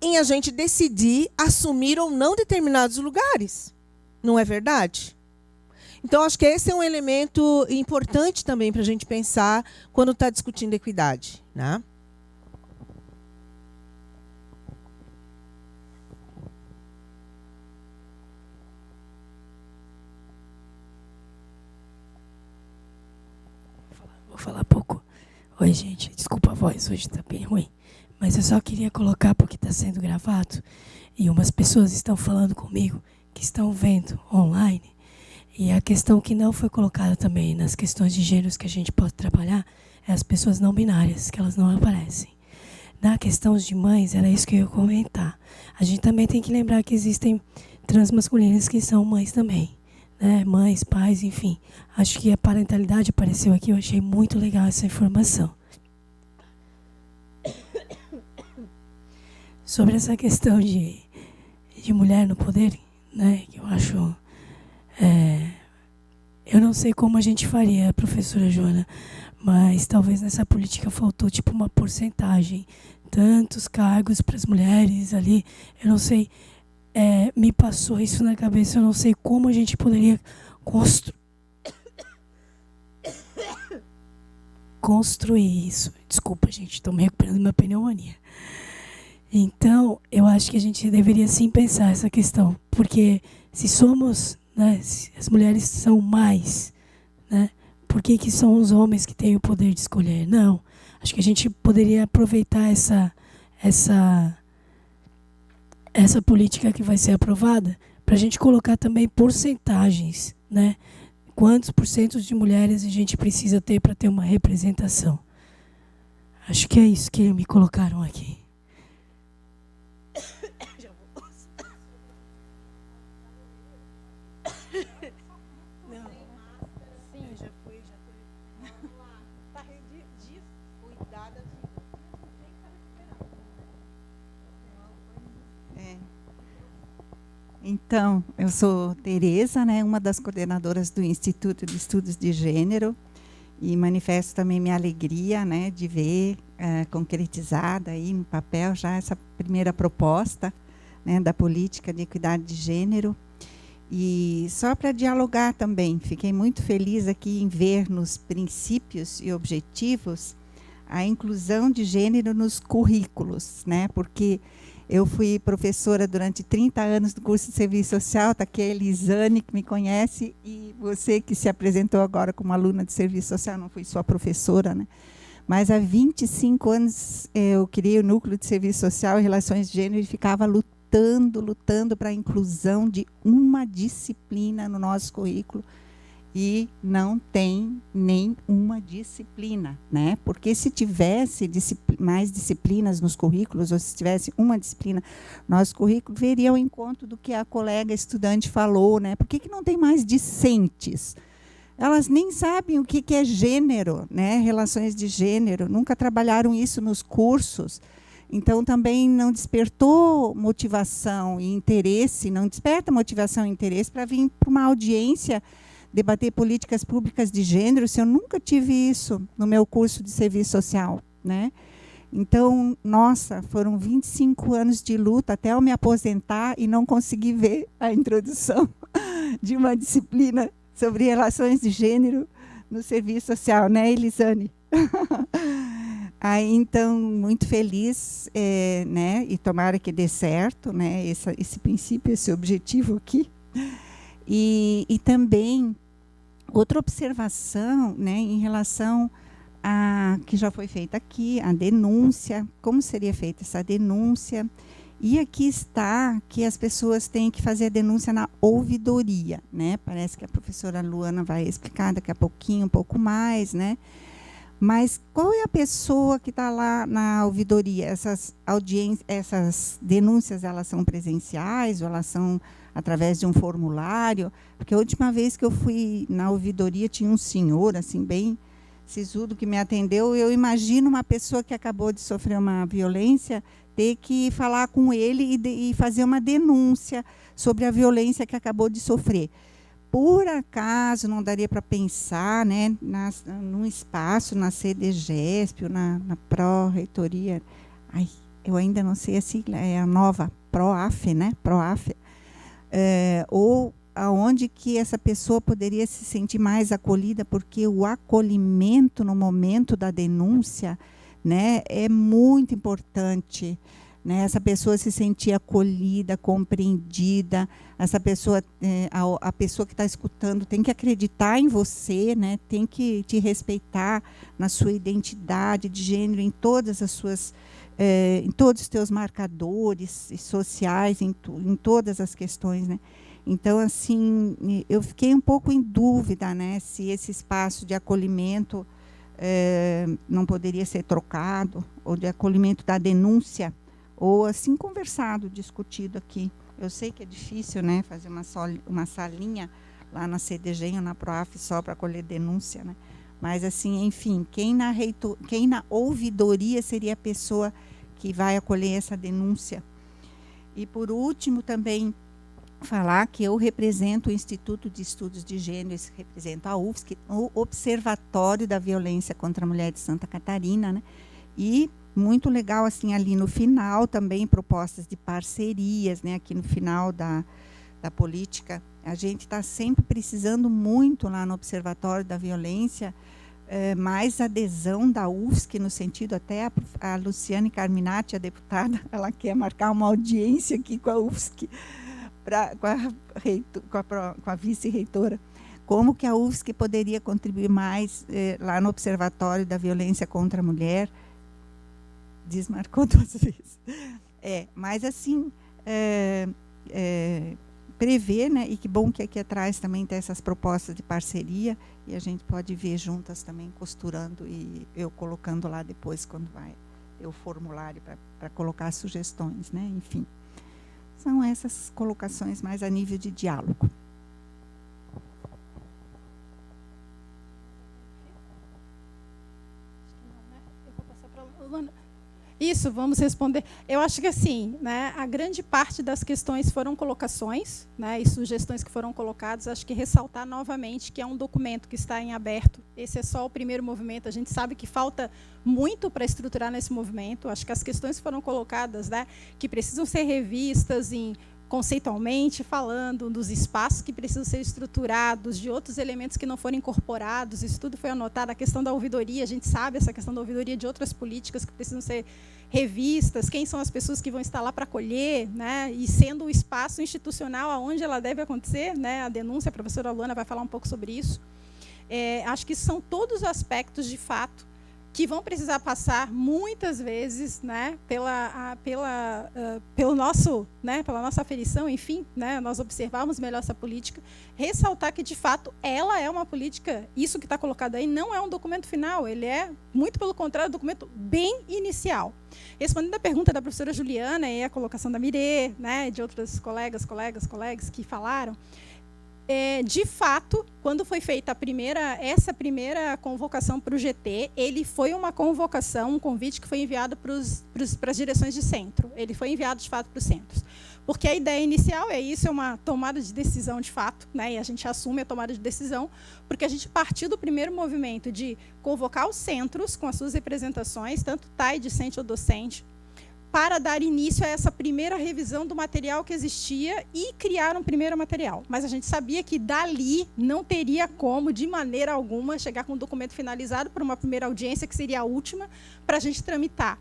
em a gente decidir assumir ou não determinados lugares. Não é verdade? Então, acho que esse é um elemento importante também para a gente pensar quando está discutindo equidade, né? Vou falar pouco. Oi, gente, desculpa a voz, hoje está bem ruim. Mas eu só queria colocar, porque está sendo gravado, e umas pessoas estão falando comigo, que estão vendo online, e a questão que não foi colocada também nas questões de gêneros que a gente pode trabalhar é as pessoas não binárias, que elas não aparecem. Na questão de mães, era isso que eu ia comentar. A gente também tem que lembrar que existem transmasculinas que são mães também, né? Mães, pais, enfim. Acho que a parentalidade apareceu aqui, eu achei muito legal essa informação. Sobre essa questão de mulher no poder, né, que eu acho... eu não sei como a gente faria, professora Joana, mas talvez nessa política faltou tipo uma porcentagem, tantos cargos para as mulheres ali, eu não sei, me passou isso na cabeça, eu não sei como a gente poderia construir isso. Desculpa, gente, estou me recuperando da minha pneumonia. Então, eu acho que a gente deveria sim pensar essa questão, porque se somos, né, se as mulheres são mais, né, por que são os homens que têm o poder de escolher? Não, acho que a gente poderia aproveitar essa política que vai ser aprovada para a gente colocar também porcentagens, né? Quantos porcentos de mulheres a gente precisa ter para ter uma representação? Acho que é isso que me colocaram aqui. Então, eu sou Tereza, né, uma das coordenadoras do Instituto de Estudos de Gênero, e manifesto também minha alegria, né, de ver concretizada aí no papel já essa primeira proposta, né, da política de equidade de gênero. E só para dialogar também, fiquei muito feliz aqui em ver nos princípios e objetivos a inclusão de gênero nos currículos, né, porque eu fui professora durante 30 anos do curso de Serviço Social, está aqui a Elisane, que me conhece, e você que se apresentou agora como aluna de Serviço Social, não fui sua professora, né? Mas há 25 anos eu criei o Núcleo de Serviço Social e Relações de Gênero e ficava lutando para a inclusão de uma disciplina no nosso currículo, e não tem nenhuma disciplina, né? Porque se tivesse mais disciplinas nos currículos, ou se tivesse uma disciplina no nosso currículo, veria o encontro do que a colega estudante falou, né? Por que não tem mais discentes? Elas nem sabem o que é gênero, né? Relações de gênero, nunca trabalharam isso nos cursos. Então, também não despertou motivação e interesse, não desperta motivação e interesse para vir para uma audiência debater políticas públicas de gênero, se eu nunca tive isso no meu curso de serviço social, né? Então, nossa, foram 25 anos de luta até eu me aposentar e não consegui ver a introdução de uma disciplina sobre relações de gênero no serviço social, né, Elisane? Aí, então, muito feliz, né, e tomara que dê certo, né, esse princípio, esse objetivo aqui. E também outra observação, né, em relação a que já foi feita aqui, a denúncia, como seria feita essa denúncia. E aqui está que as pessoas têm que fazer a denúncia na ouvidoria, né? Parece que a professora Luana vai explicar daqui a pouquinho, um pouco mais, né? Mas qual é a pessoa que está lá na ouvidoria? Essas denúncias, elas são presenciais ou elas são através de um formulário? Porque a última vez que eu fui na ouvidoria tinha um senhor, assim, bem sisudo, que me atendeu. Eu imagino uma pessoa que acabou de sofrer uma violência ter que falar com ele e fazer uma denúncia sobre a violência que acabou de sofrer. Por acaso não daria para pensar, né, num espaço, na CDGESP, ou na Pró-Reitoria, eu ainda não sei a sigla, é a nova PROAF, né? PROAF, ou aonde que essa pessoa poderia se sentir mais acolhida, porque o acolhimento no momento da denúncia, né, é muito importante. Né, essa pessoa se sentir acolhida, compreendida, essa pessoa, a pessoa que está escutando tem que acreditar em você, né, tem que te respeitar na sua identidade de gênero, em todas as suas, em todos os teus marcadores sociais, em todas as questões, né. Então, assim, eu fiquei um pouco em dúvida, né, se esse espaço de acolhimento não poderia ser trocado, ou de acolhimento da denúncia, ou assim conversado, discutido aqui. Eu sei que é difícil, né, fazer uma salinha lá na CDG ou na PROAF só para acolher denúncia, né? Mas assim, enfim, quem na ouvidoria seria a pessoa que vai acolher essa denúncia. E por último também falar que eu represento o Instituto de Estudos de Gênero, represento a UFSC, o Observatório da Violência contra a Mulher de Santa Catarina, né? E muito legal, assim, ali no final também propostas de parcerias, né, aqui no final da política. A gente está sempre precisando muito lá no Observatório da Violência, mais adesão da UFSC, no sentido até a Luciane Carminati, a deputada, ela quer marcar uma audiência aqui com a UFSC, com a vice-reitora, como que a UFSC poderia contribuir mais lá no Observatório da Violência contra a Mulher. Desmarcou 2 vezes. Mas assim, prever, né, e que bom que aqui atrás também tem essas propostas de parceria, e a gente pode ver juntas também, costurando, e eu colocando lá depois, quando vai ter o formulário para colocar sugestões, né, enfim. São essas colocações mais a nível de diálogo. Isso, vamos responder. Eu acho que assim, né, a grande parte das questões foram colocações, né, e sugestões que foram colocadas. Acho que ressaltar novamente que é um documento que está em aberto. Esse é só o primeiro movimento. A gente sabe que falta muito para estruturar nesse movimento. Acho que as questões foram colocadas, né, que precisam ser revistas conceitualmente falando, dos espaços que precisam ser estruturados, de outros elementos que não foram incorporados. Isso tudo foi anotado. A questão da ouvidoria, a gente sabe essa questão da ouvidoria de outras políticas que precisam ser revistas, quem são as pessoas que vão estar lá para acolher, né? E sendo o espaço institucional aonde ela deve acontecer, né? A denúncia, a professora Luana vai falar um pouco sobre isso. Acho que são todos os aspectos, de fato, que vão precisar passar muitas vezes, né, pelo nosso, né, pela nossa aferição, enfim, né, nós observarmos melhor essa política, ressaltar que, de fato, ela é uma política, isso que está colocado aí não é um documento final, ele é, muito pelo contrário, um documento bem inicial. Respondendo a pergunta da professora Juliana e a colocação da Mirê, né, de outros colegas que falaram, de fato, quando foi feita essa primeira convocação para o GT, ele foi uma convocação, um convite que foi enviado para as direções de centro. Ele foi enviado, de fato, para os centros. Porque a ideia inicial é uma tomada de decisão, de fato, né? E a gente assume a tomada de decisão, porque a gente partiu do primeiro movimento de convocar os centros com as suas representações, tanto TAI, discente ou docente, para dar início a essa primeira revisão do material que existia e criar um primeiro material. Mas a gente sabia que dali não teria como, de maneira alguma, chegar com um documento finalizado para uma primeira audiência, que seria a última, para a gente tramitar.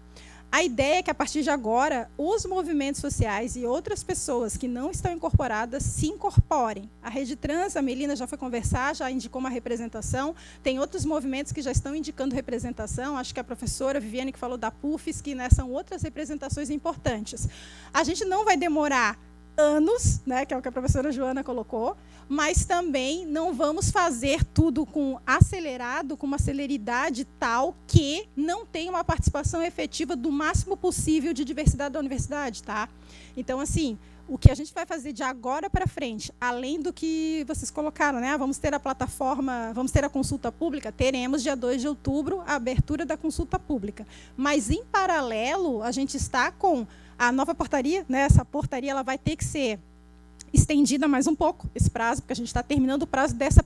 A ideia é que, a partir de agora, os movimentos sociais e outras pessoas que não estão incorporadas se incorporem. A Rede Trans, a Melina já foi conversar, já indicou uma representação. Tem outros movimentos que já estão indicando representação. Acho que a professora Viviane, que falou da PUFSC, né, são outras representações importantes. A gente não vai demorar anos, né, que é o que a professora Joana colocou, mas também não vamos fazer tudo acelerado, com uma celeridade tal que não tenha uma participação efetiva do máximo possível de diversidade da universidade, tá? Então, assim, o que a gente vai fazer de agora para frente, além do que vocês colocaram, né? Vamos ter a plataforma, vamos ter a consulta pública, teremos dia 2 de outubro a abertura da consulta pública. Mas, em paralelo, a gente está com a nova portaria, né? Essa portaria ela vai ter que ser estendida mais um pouco, esse prazo, porque a gente está terminando o prazo desse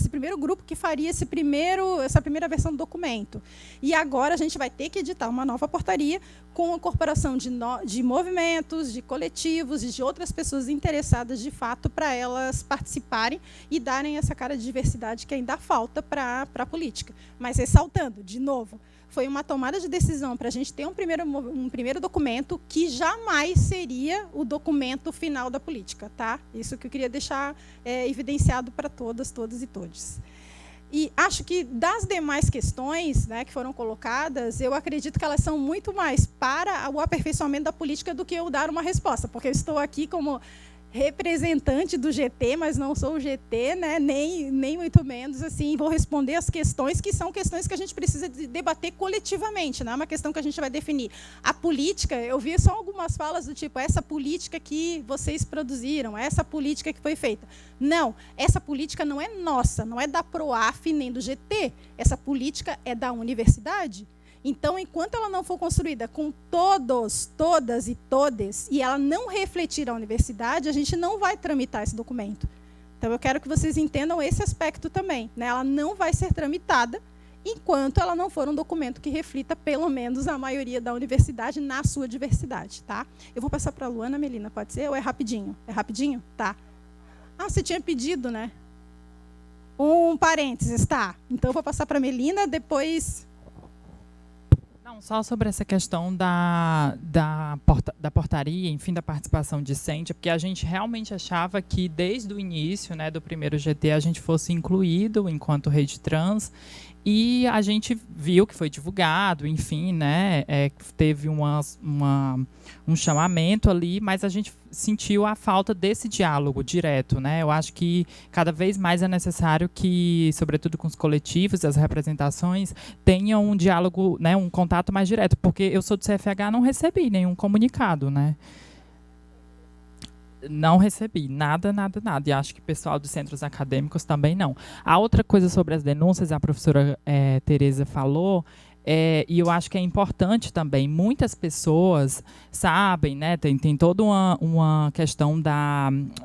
primeiro grupo que faria essa primeira versão do documento. E agora a gente vai ter que editar uma nova portaria com a incorporação de movimentos, de coletivos e de outras pessoas interessadas de fato para elas participarem e darem essa cara de diversidade que ainda falta para a política. Mas ressaltando, de novo, foi uma tomada de decisão para a gente ter um primeiro documento que jamais seria o documento final da política, tá? Isso que eu queria deixar evidenciado para todas e todos. E acho que das demais questões, né, que foram colocadas, eu acredito que elas são muito mais para o aperfeiçoamento da política do que eu dar uma resposta, porque eu estou aqui como representante do GT, mas não sou o GT, né? nem muito menos, assim, vou responder as questões que são questões que a gente precisa debater coletivamente, não é uma questão que a gente vai definir. A política, eu vi só algumas falas do tipo, essa política que vocês produziram, essa política que foi feita. Não, essa política não é nossa, não é da PROAF nem do GT, essa política é da universidade. Então, enquanto ela não for construída com todas e todes, e ela não refletir a universidade, a gente não vai tramitar esse documento. Então, eu quero que vocês entendam esse aspecto também, né? Ela não vai ser tramitada enquanto ela não for um documento que reflita, pelo menos, a maioria da universidade na sua diversidade. Tá? Eu vou passar para a Luana, Melina, pode ser? Ou é rapidinho? É rapidinho? Tá. Ah, você tinha pedido, né? Um parênteses, tá. Então, eu vou passar para a Melina, depois... Não, só sobre essa questão da portaria, enfim, da participação discente, porque a gente realmente achava que desde o início, né, do primeiro GT a gente fosse incluído enquanto rede trans, e a gente viu que foi divulgado, enfim, né, teve um chamamento ali, mas a gente sentiu a falta desse diálogo direto, né? Eu acho que cada vez mais é necessário que, sobretudo com os coletivos, as representações, tenham um diálogo, né, um contato mais direto, porque eu sou do CFH, não recebi nenhum comunicado, né? Não recebi nada. E acho que o pessoal dos centros acadêmicos também não. A outra coisa sobre as denúncias, a professora Tereza falou, e eu acho que é importante também, muitas pessoas sabem, né, tem toda uma questão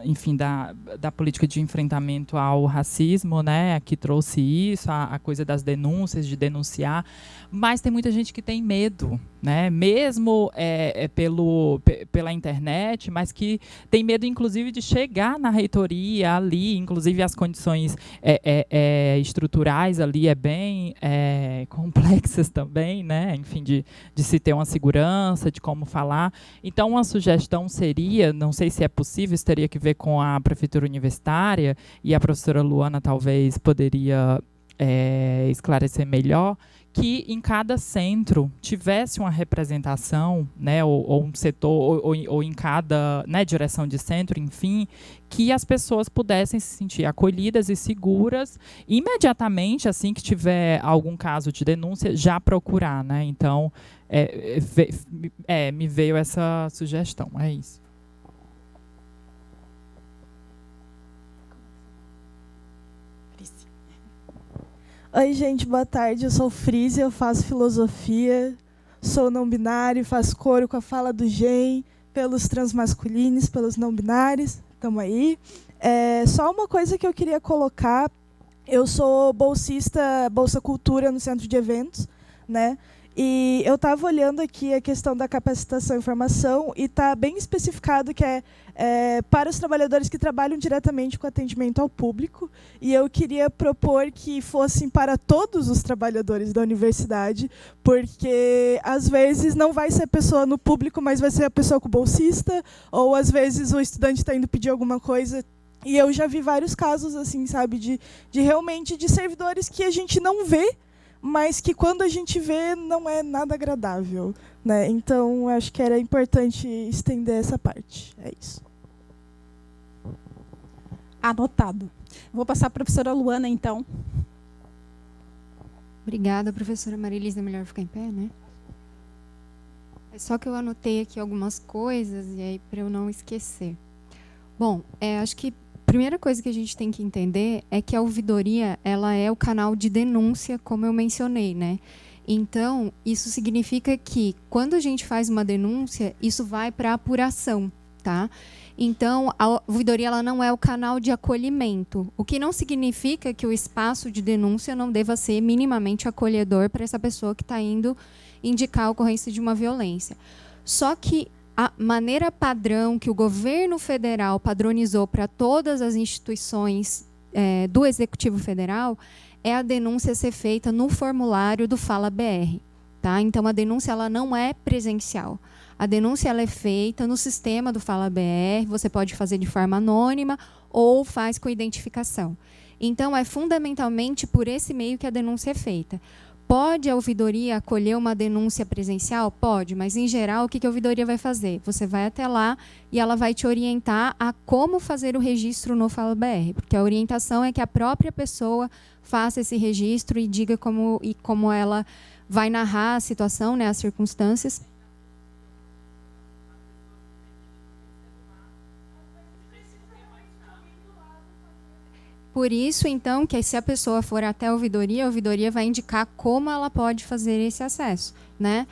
enfim, da política de enfrentamento ao racismo, né, que trouxe isso, a coisa das denúncias, de denunciar, mas tem muita gente que tem medo, né, mesmo pela internet, mas que tem medo, inclusive, de chegar na reitoria ali, inclusive as condições estruturais ali bem complexas também, né, enfim, de se ter uma segurança, de como falar. Então, uma sugestão seria, não sei se é possível, isso teria que ver com a prefeitura universitária, e a professora Luana talvez poderia esclarecer melhor, que em cada centro tivesse uma representação, né, ou um setor, ou em cada, né, direção de centro, enfim, que as pessoas pudessem se sentir acolhidas e seguras imediatamente, assim que tiver algum caso de denúncia, já procurar, né? Então, me veio essa sugestão, é isso. Oi, gente, boa tarde. Eu sou Frise, eu faço filosofia, sou não binário, faço coro com a fala do Gen, pelos transmasculinos, pelos não binários. Estamos aí. Só uma coisa que eu queria colocar: eu sou bolsista, Bolsa Cultura no Centro de Eventos, né? E eu estava olhando aqui a questão da capacitação e formação e está bem especificado que é para os trabalhadores que trabalham diretamente com atendimento ao público. E eu queria propor que fossem para todos os trabalhadores da universidade, porque às vezes não vai ser a pessoa no público, mas vai ser a pessoa com bolsista, ou às vezes o estudante está indo pedir alguma coisa. E eu já vi vários casos, assim, sabe, de realmente de servidores que a gente não vê, mas que quando a gente vê não é nada agradável, né? Então, acho que era importante estender essa parte. É isso. Anotado. Vou passar para a professora Luana, então. Obrigada, professora Marilisa. É melhor ficar em pé, né? É só que eu anotei aqui algumas coisas, e aí para eu não esquecer. Bom, acho que a primeira coisa que a gente tem que entender é que a ouvidoria, ela é o canal de denúncia, como eu mencionei, né? Então, isso significa que, quando a gente faz uma denúncia, isso vai para apuração, tá? Então, a ouvidoria, ela não é o canal de acolhimento, o que não significa que o espaço de denúncia não deva ser minimamente acolhedor para essa pessoa que está indo indicar a ocorrência de uma violência. Só que a maneira padrão que o governo federal padronizou para todas as instituições do Executivo Federal é a denúncia ser feita no formulário do Fala BR. Tá? Então, a denúncia ela não é presencial. A denúncia ela é feita no sistema do Fala BR, você pode fazer de forma anônima ou faz com identificação. Então, é fundamentalmente por esse meio que a denúncia é feita. Pode a ouvidoria acolher uma denúncia presencial? Pode, mas, em geral, o que a ouvidoria vai fazer? Você vai até lá e ela vai te orientar a como fazer o registro no Fala BR, porque a orientação é que a própria pessoa faça esse registro e diga como ela vai narrar a situação, né, as circunstâncias. Por isso, então, que se a pessoa for até a ouvidoria vai indicar como ela pode fazer esse acesso, né?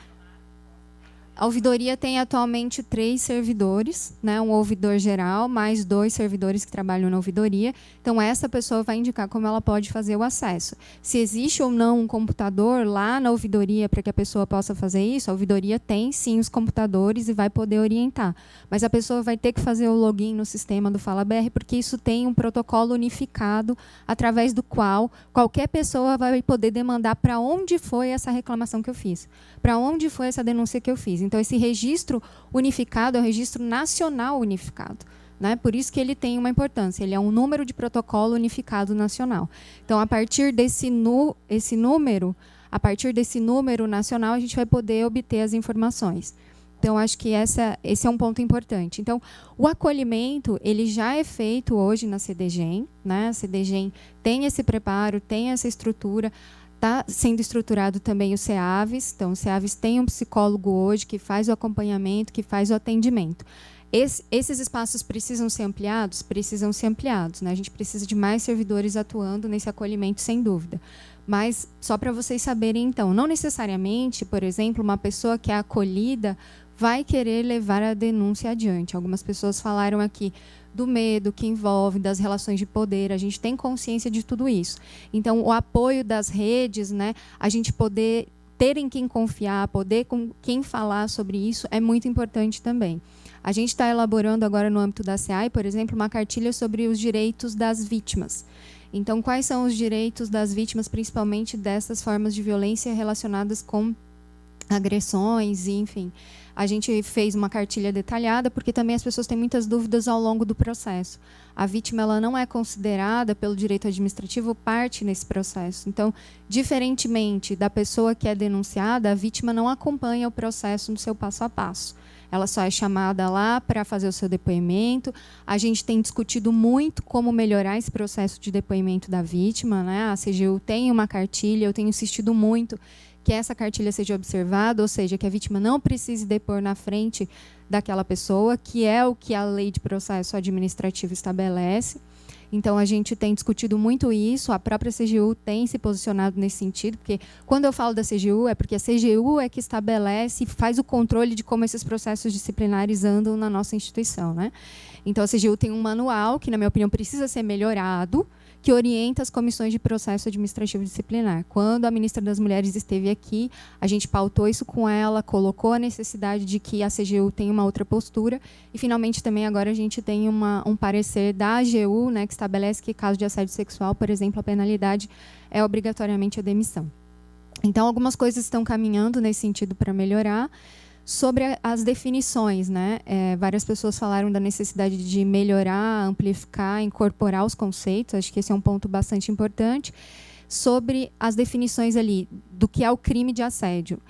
A ouvidoria tem atualmente 3 servidores, né? Um ouvidor geral, mais 2 servidores que trabalham na ouvidoria. Então, essa pessoa vai indicar como ela pode fazer o acesso. Se existe ou não um computador lá na ouvidoria para que a pessoa possa fazer isso, a ouvidoria tem, sim, os computadores e vai poder orientar. Mas a pessoa vai ter que fazer o login no sistema do Fala BR, porque isso tem um protocolo unificado, através do qual qualquer pessoa vai poder demandar para onde foi essa reclamação que eu fiz, para onde foi essa denúncia que eu fiz. Então, esse registro unificado é o registro nacional unificado, né? Por isso que ele tem uma importância. Ele é um número de protocolo unificado nacional. Então, a partir desse número nacional, a gente vai poder obter as informações. Então, acho que esse é um ponto importante. Então, o acolhimento, ele já é feito hoje na CDGEM, né? A CDGEM tem esse preparo, tem essa estrutura. Está sendo estruturado também o CEAVES. Então, o CEAVES tem um psicólogo hoje que faz o acompanhamento, que faz o atendimento. Esses espaços precisam ser ampliados? Precisam ser ampliados, né? A gente precisa de mais servidores atuando nesse acolhimento, sem dúvida. Mas, só para vocês saberem, então, não necessariamente, por exemplo, uma pessoa que é acolhida vai querer levar a denúncia adiante. Algumas pessoas falaram aqui do medo que envolve, das relações de poder, a gente tem consciência de tudo isso. Então, o apoio das redes, né, a gente poder ter em quem confiar, poder com quem falar sobre isso, é muito importante também. A gente está elaborando agora, no âmbito da SEAI, por exemplo, uma cartilha sobre os direitos das vítimas. Então, quais são os direitos das vítimas, principalmente dessas formas de violência relacionadas com agressões, enfim. A gente fez uma cartilha detalhada, porque também as pessoas têm muitas dúvidas ao longo do processo. A vítima ela não é considerada pelo direito administrativo parte nesse processo. Então, diferentemente da pessoa que é denunciada, a vítima não acompanha o processo no seu passo a passo. Ela só é chamada lá para fazer o seu depoimento. A gente tem discutido muito como melhorar esse processo de depoimento da vítima, né? A CGU tem uma cartilha, eu tenho insistido muito que essa cartilha seja observada, ou seja, que a vítima não precise depor na frente daquela pessoa, que é o que a lei de processo administrativo estabelece. Então, a gente tem discutido muito isso, a própria CGU tem se posicionado nesse sentido, porque quando eu falo da CGU, é porque a CGU é que estabelece e faz o controle de como esses processos disciplinares andam na nossa instituição, né? Então, a CGU tem um manual que, na minha opinião, precisa ser melhorado, que orienta as comissões de processo administrativo disciplinar. Quando a ministra das Mulheres esteve aqui, a gente pautou isso com ela, colocou a necessidade de que a CGU tenha uma outra postura e, finalmente, também agora a gente tem um parecer da AGU, né, que estabelece que, caso de assédio sexual, por exemplo, a penalidade é obrigatoriamente a demissão. Então, algumas coisas estão caminhando nesse sentido para melhorar. Sobre as definições, né? Várias pessoas falaram da necessidade de melhorar, amplificar, incorporar os conceitos. Acho que esse é um ponto bastante importante. sobre as definições ali do que é o crime de assédio.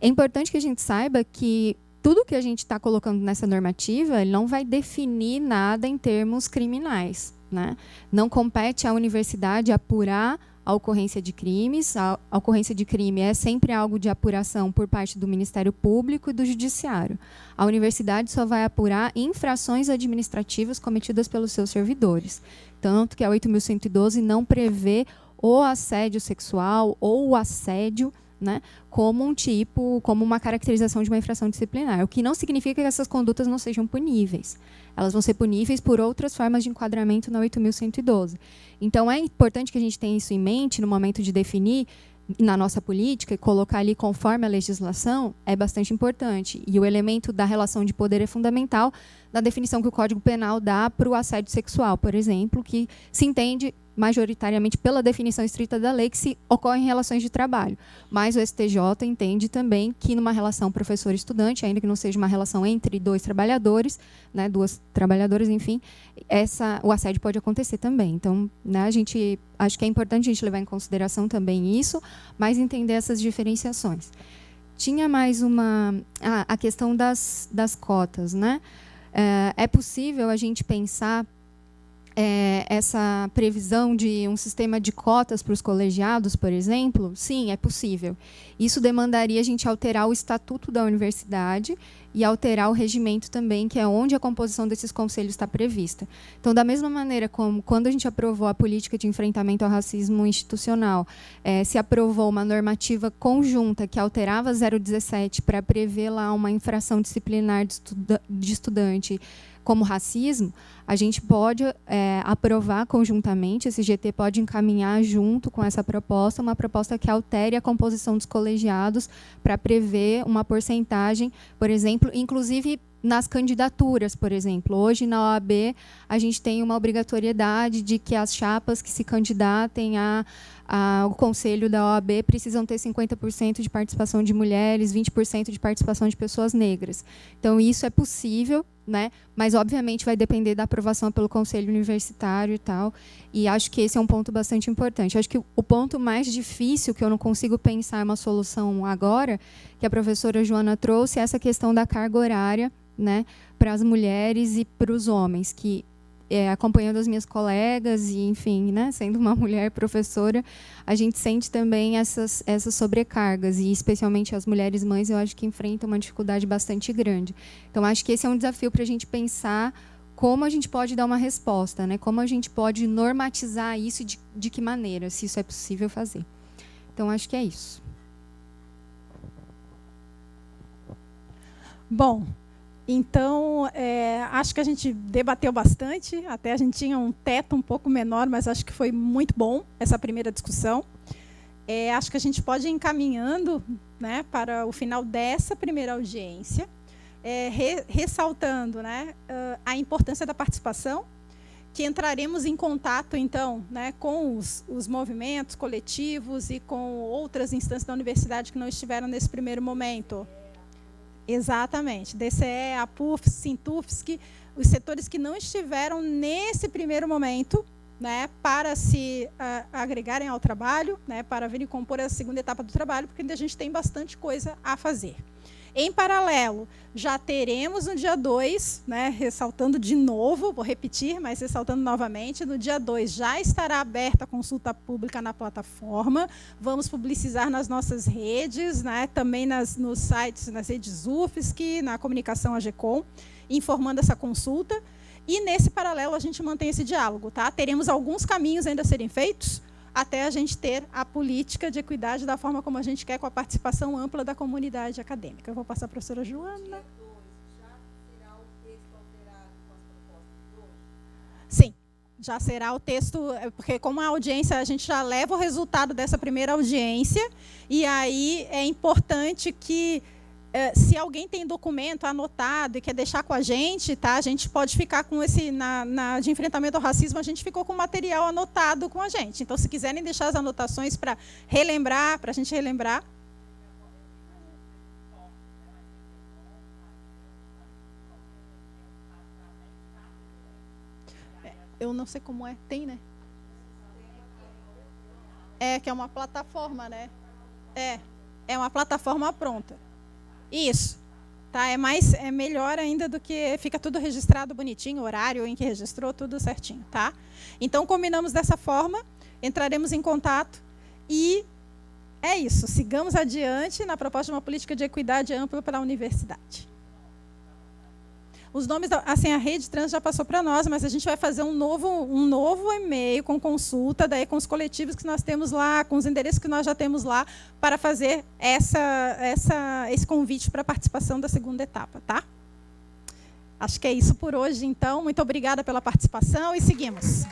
É importante que a gente saiba que tudo que a gente está colocando nessa normativa, ele não vai definir nada em termos criminais, né? Não compete à universidade apurar a ocorrência de crimes. A ocorrência de crime é sempre algo de apuração por parte do Ministério Público e do Judiciário. A universidade só vai apurar infrações administrativas cometidas pelos seus servidores. Tanto que a 8.112 não prevê o assédio sexual ou o assédio, né, como uma caracterização de uma infração disciplinar. O que não significa que essas condutas não sejam puníveis. Elas vão ser puníveis por outras formas de enquadramento na 8.112. Então, é importante que a gente tenha isso em mente no momento de definir na nossa política e colocar ali conforme a legislação é bastante importante. E o elemento da relação de poder é fundamental na definição que o Código Penal dá para o assédio sexual, por exemplo, que se entende majoritariamente pela definição estrita da lei que se ocorrem relações de trabalho. Mas o STJ entende também que numa relação professor-estudante, ainda que não seja uma relação entre dois trabalhadores, né, duas trabalhadoras, enfim, o assédio pode acontecer também. Então, né, acho que é importante a gente levar em consideração também isso, mas entender essas diferenciações. Tinha mais a questão das cotas, né? É possível a gente pensar essa previsão de um sistema de cotas para os colegiados, por exemplo? Sim, é possível. Isso demandaria a gente alterar o estatuto da universidade e alterar o regimento também, que é onde a composição desses conselhos está prevista. Então, da mesma maneira como quando a gente aprovou a política de enfrentamento ao racismo institucional, se aprovou uma normativa conjunta que alterava a 017 para prever lá uma infração disciplinar de estudante como racismo, a gente pode aprovar conjuntamente, esse GT pode encaminhar junto com essa proposta, uma proposta que altere a composição dos colegiados para prever uma porcentagem, por exemplo, inclusive nas candidaturas, por exemplo. Hoje, na OAB, a gente tem uma obrigatoriedade de que as chapas que se candidatem ao conselho da OAB precisam ter 50% de participação de mulheres, 20% de participação de pessoas negras. Então, isso é possível, né? Mas, obviamente, vai depender da aprovação pelo conselho universitário e tal. E acho que esse é um ponto bastante importante. Acho que o ponto mais difícil, que eu não consigo pensar uma solução agora, que a professora Joana trouxe, é essa questão da carga horária, né, para as mulheres e para os homens, que acompanhando as minhas colegas e, enfim, né, sendo uma mulher professora, a gente sente também essas sobrecargas, e especialmente as mulheres mães, eu acho que enfrentam uma dificuldade bastante grande. Então, acho que esse é um desafio para a gente pensar como a gente pode dar uma resposta, né, como a gente pode normatizar isso e de que maneira, se isso é possível fazer. Então, acho que é isso. Bom, então, acho que a gente debateu bastante, até a gente tinha um teto um pouco menor, mas acho que foi muito bom essa primeira discussão. Acho que a gente pode ir encaminhando, né, para o final dessa primeira audiência, ressaltando, né, a importância da participação, que entraremos em contato, então, né, com os movimentos coletivos e com outras instâncias da universidade que não estiveram nesse primeiro momento. Exatamente, DCE, APUFSC, Sintufsc, os setores que não estiveram nesse primeiro momento, né, para se agregarem ao trabalho, né, para virem compor a segunda etapa do trabalho, porque ainda a gente tem bastante coisa a fazer. Em paralelo, já teremos no dia 2, né, ressaltando de novo, vou repetir, mas ressaltando novamente, no dia 2 já estará aberta a consulta pública na plataforma, vamos publicizar nas nossas redes, né, também nos sites, nas redes UFSC, na comunicação AGECOM, informando essa consulta, e nesse paralelo a gente mantém esse diálogo, tá? Teremos alguns caminhos ainda a serem feitos, até a gente ter a política de equidade da forma como a gente quer, com a participação ampla da comunidade acadêmica. Eu vou passar para a professora Joana. Sim, já será o texto, porque como a audiência, a gente já leva o resultado dessa primeira audiência, e aí é importante que, se alguém tem documento anotado e quer deixar com a gente, tá? A gente pode ficar com esse, de enfrentamento ao racismo, a gente ficou com o material anotado com a gente. Então, se quiserem deixar as anotações para relembrar, para a gente relembrar. Eu não sei como é, tem, né? que é uma plataforma, né? É uma plataforma pronta. Isso. Tá? É melhor ainda do que fica tudo registrado bonitinho, horário em que registrou, tudo certinho, tá? Então combinamos dessa forma, entraremos em contato e é isso. Sigamos adiante na proposta de uma política de equidade ampla para a universidade. Os nomes, assim, a Rede Trans já passou para nós, mas a gente vai fazer um novo e-mail com consulta, daí com os coletivos que nós temos lá, com os endereços que nós já temos lá, para fazer esse convite para a participação da segunda etapa, tá? Acho que é isso por hoje, então. Muito obrigada pela participação e seguimos.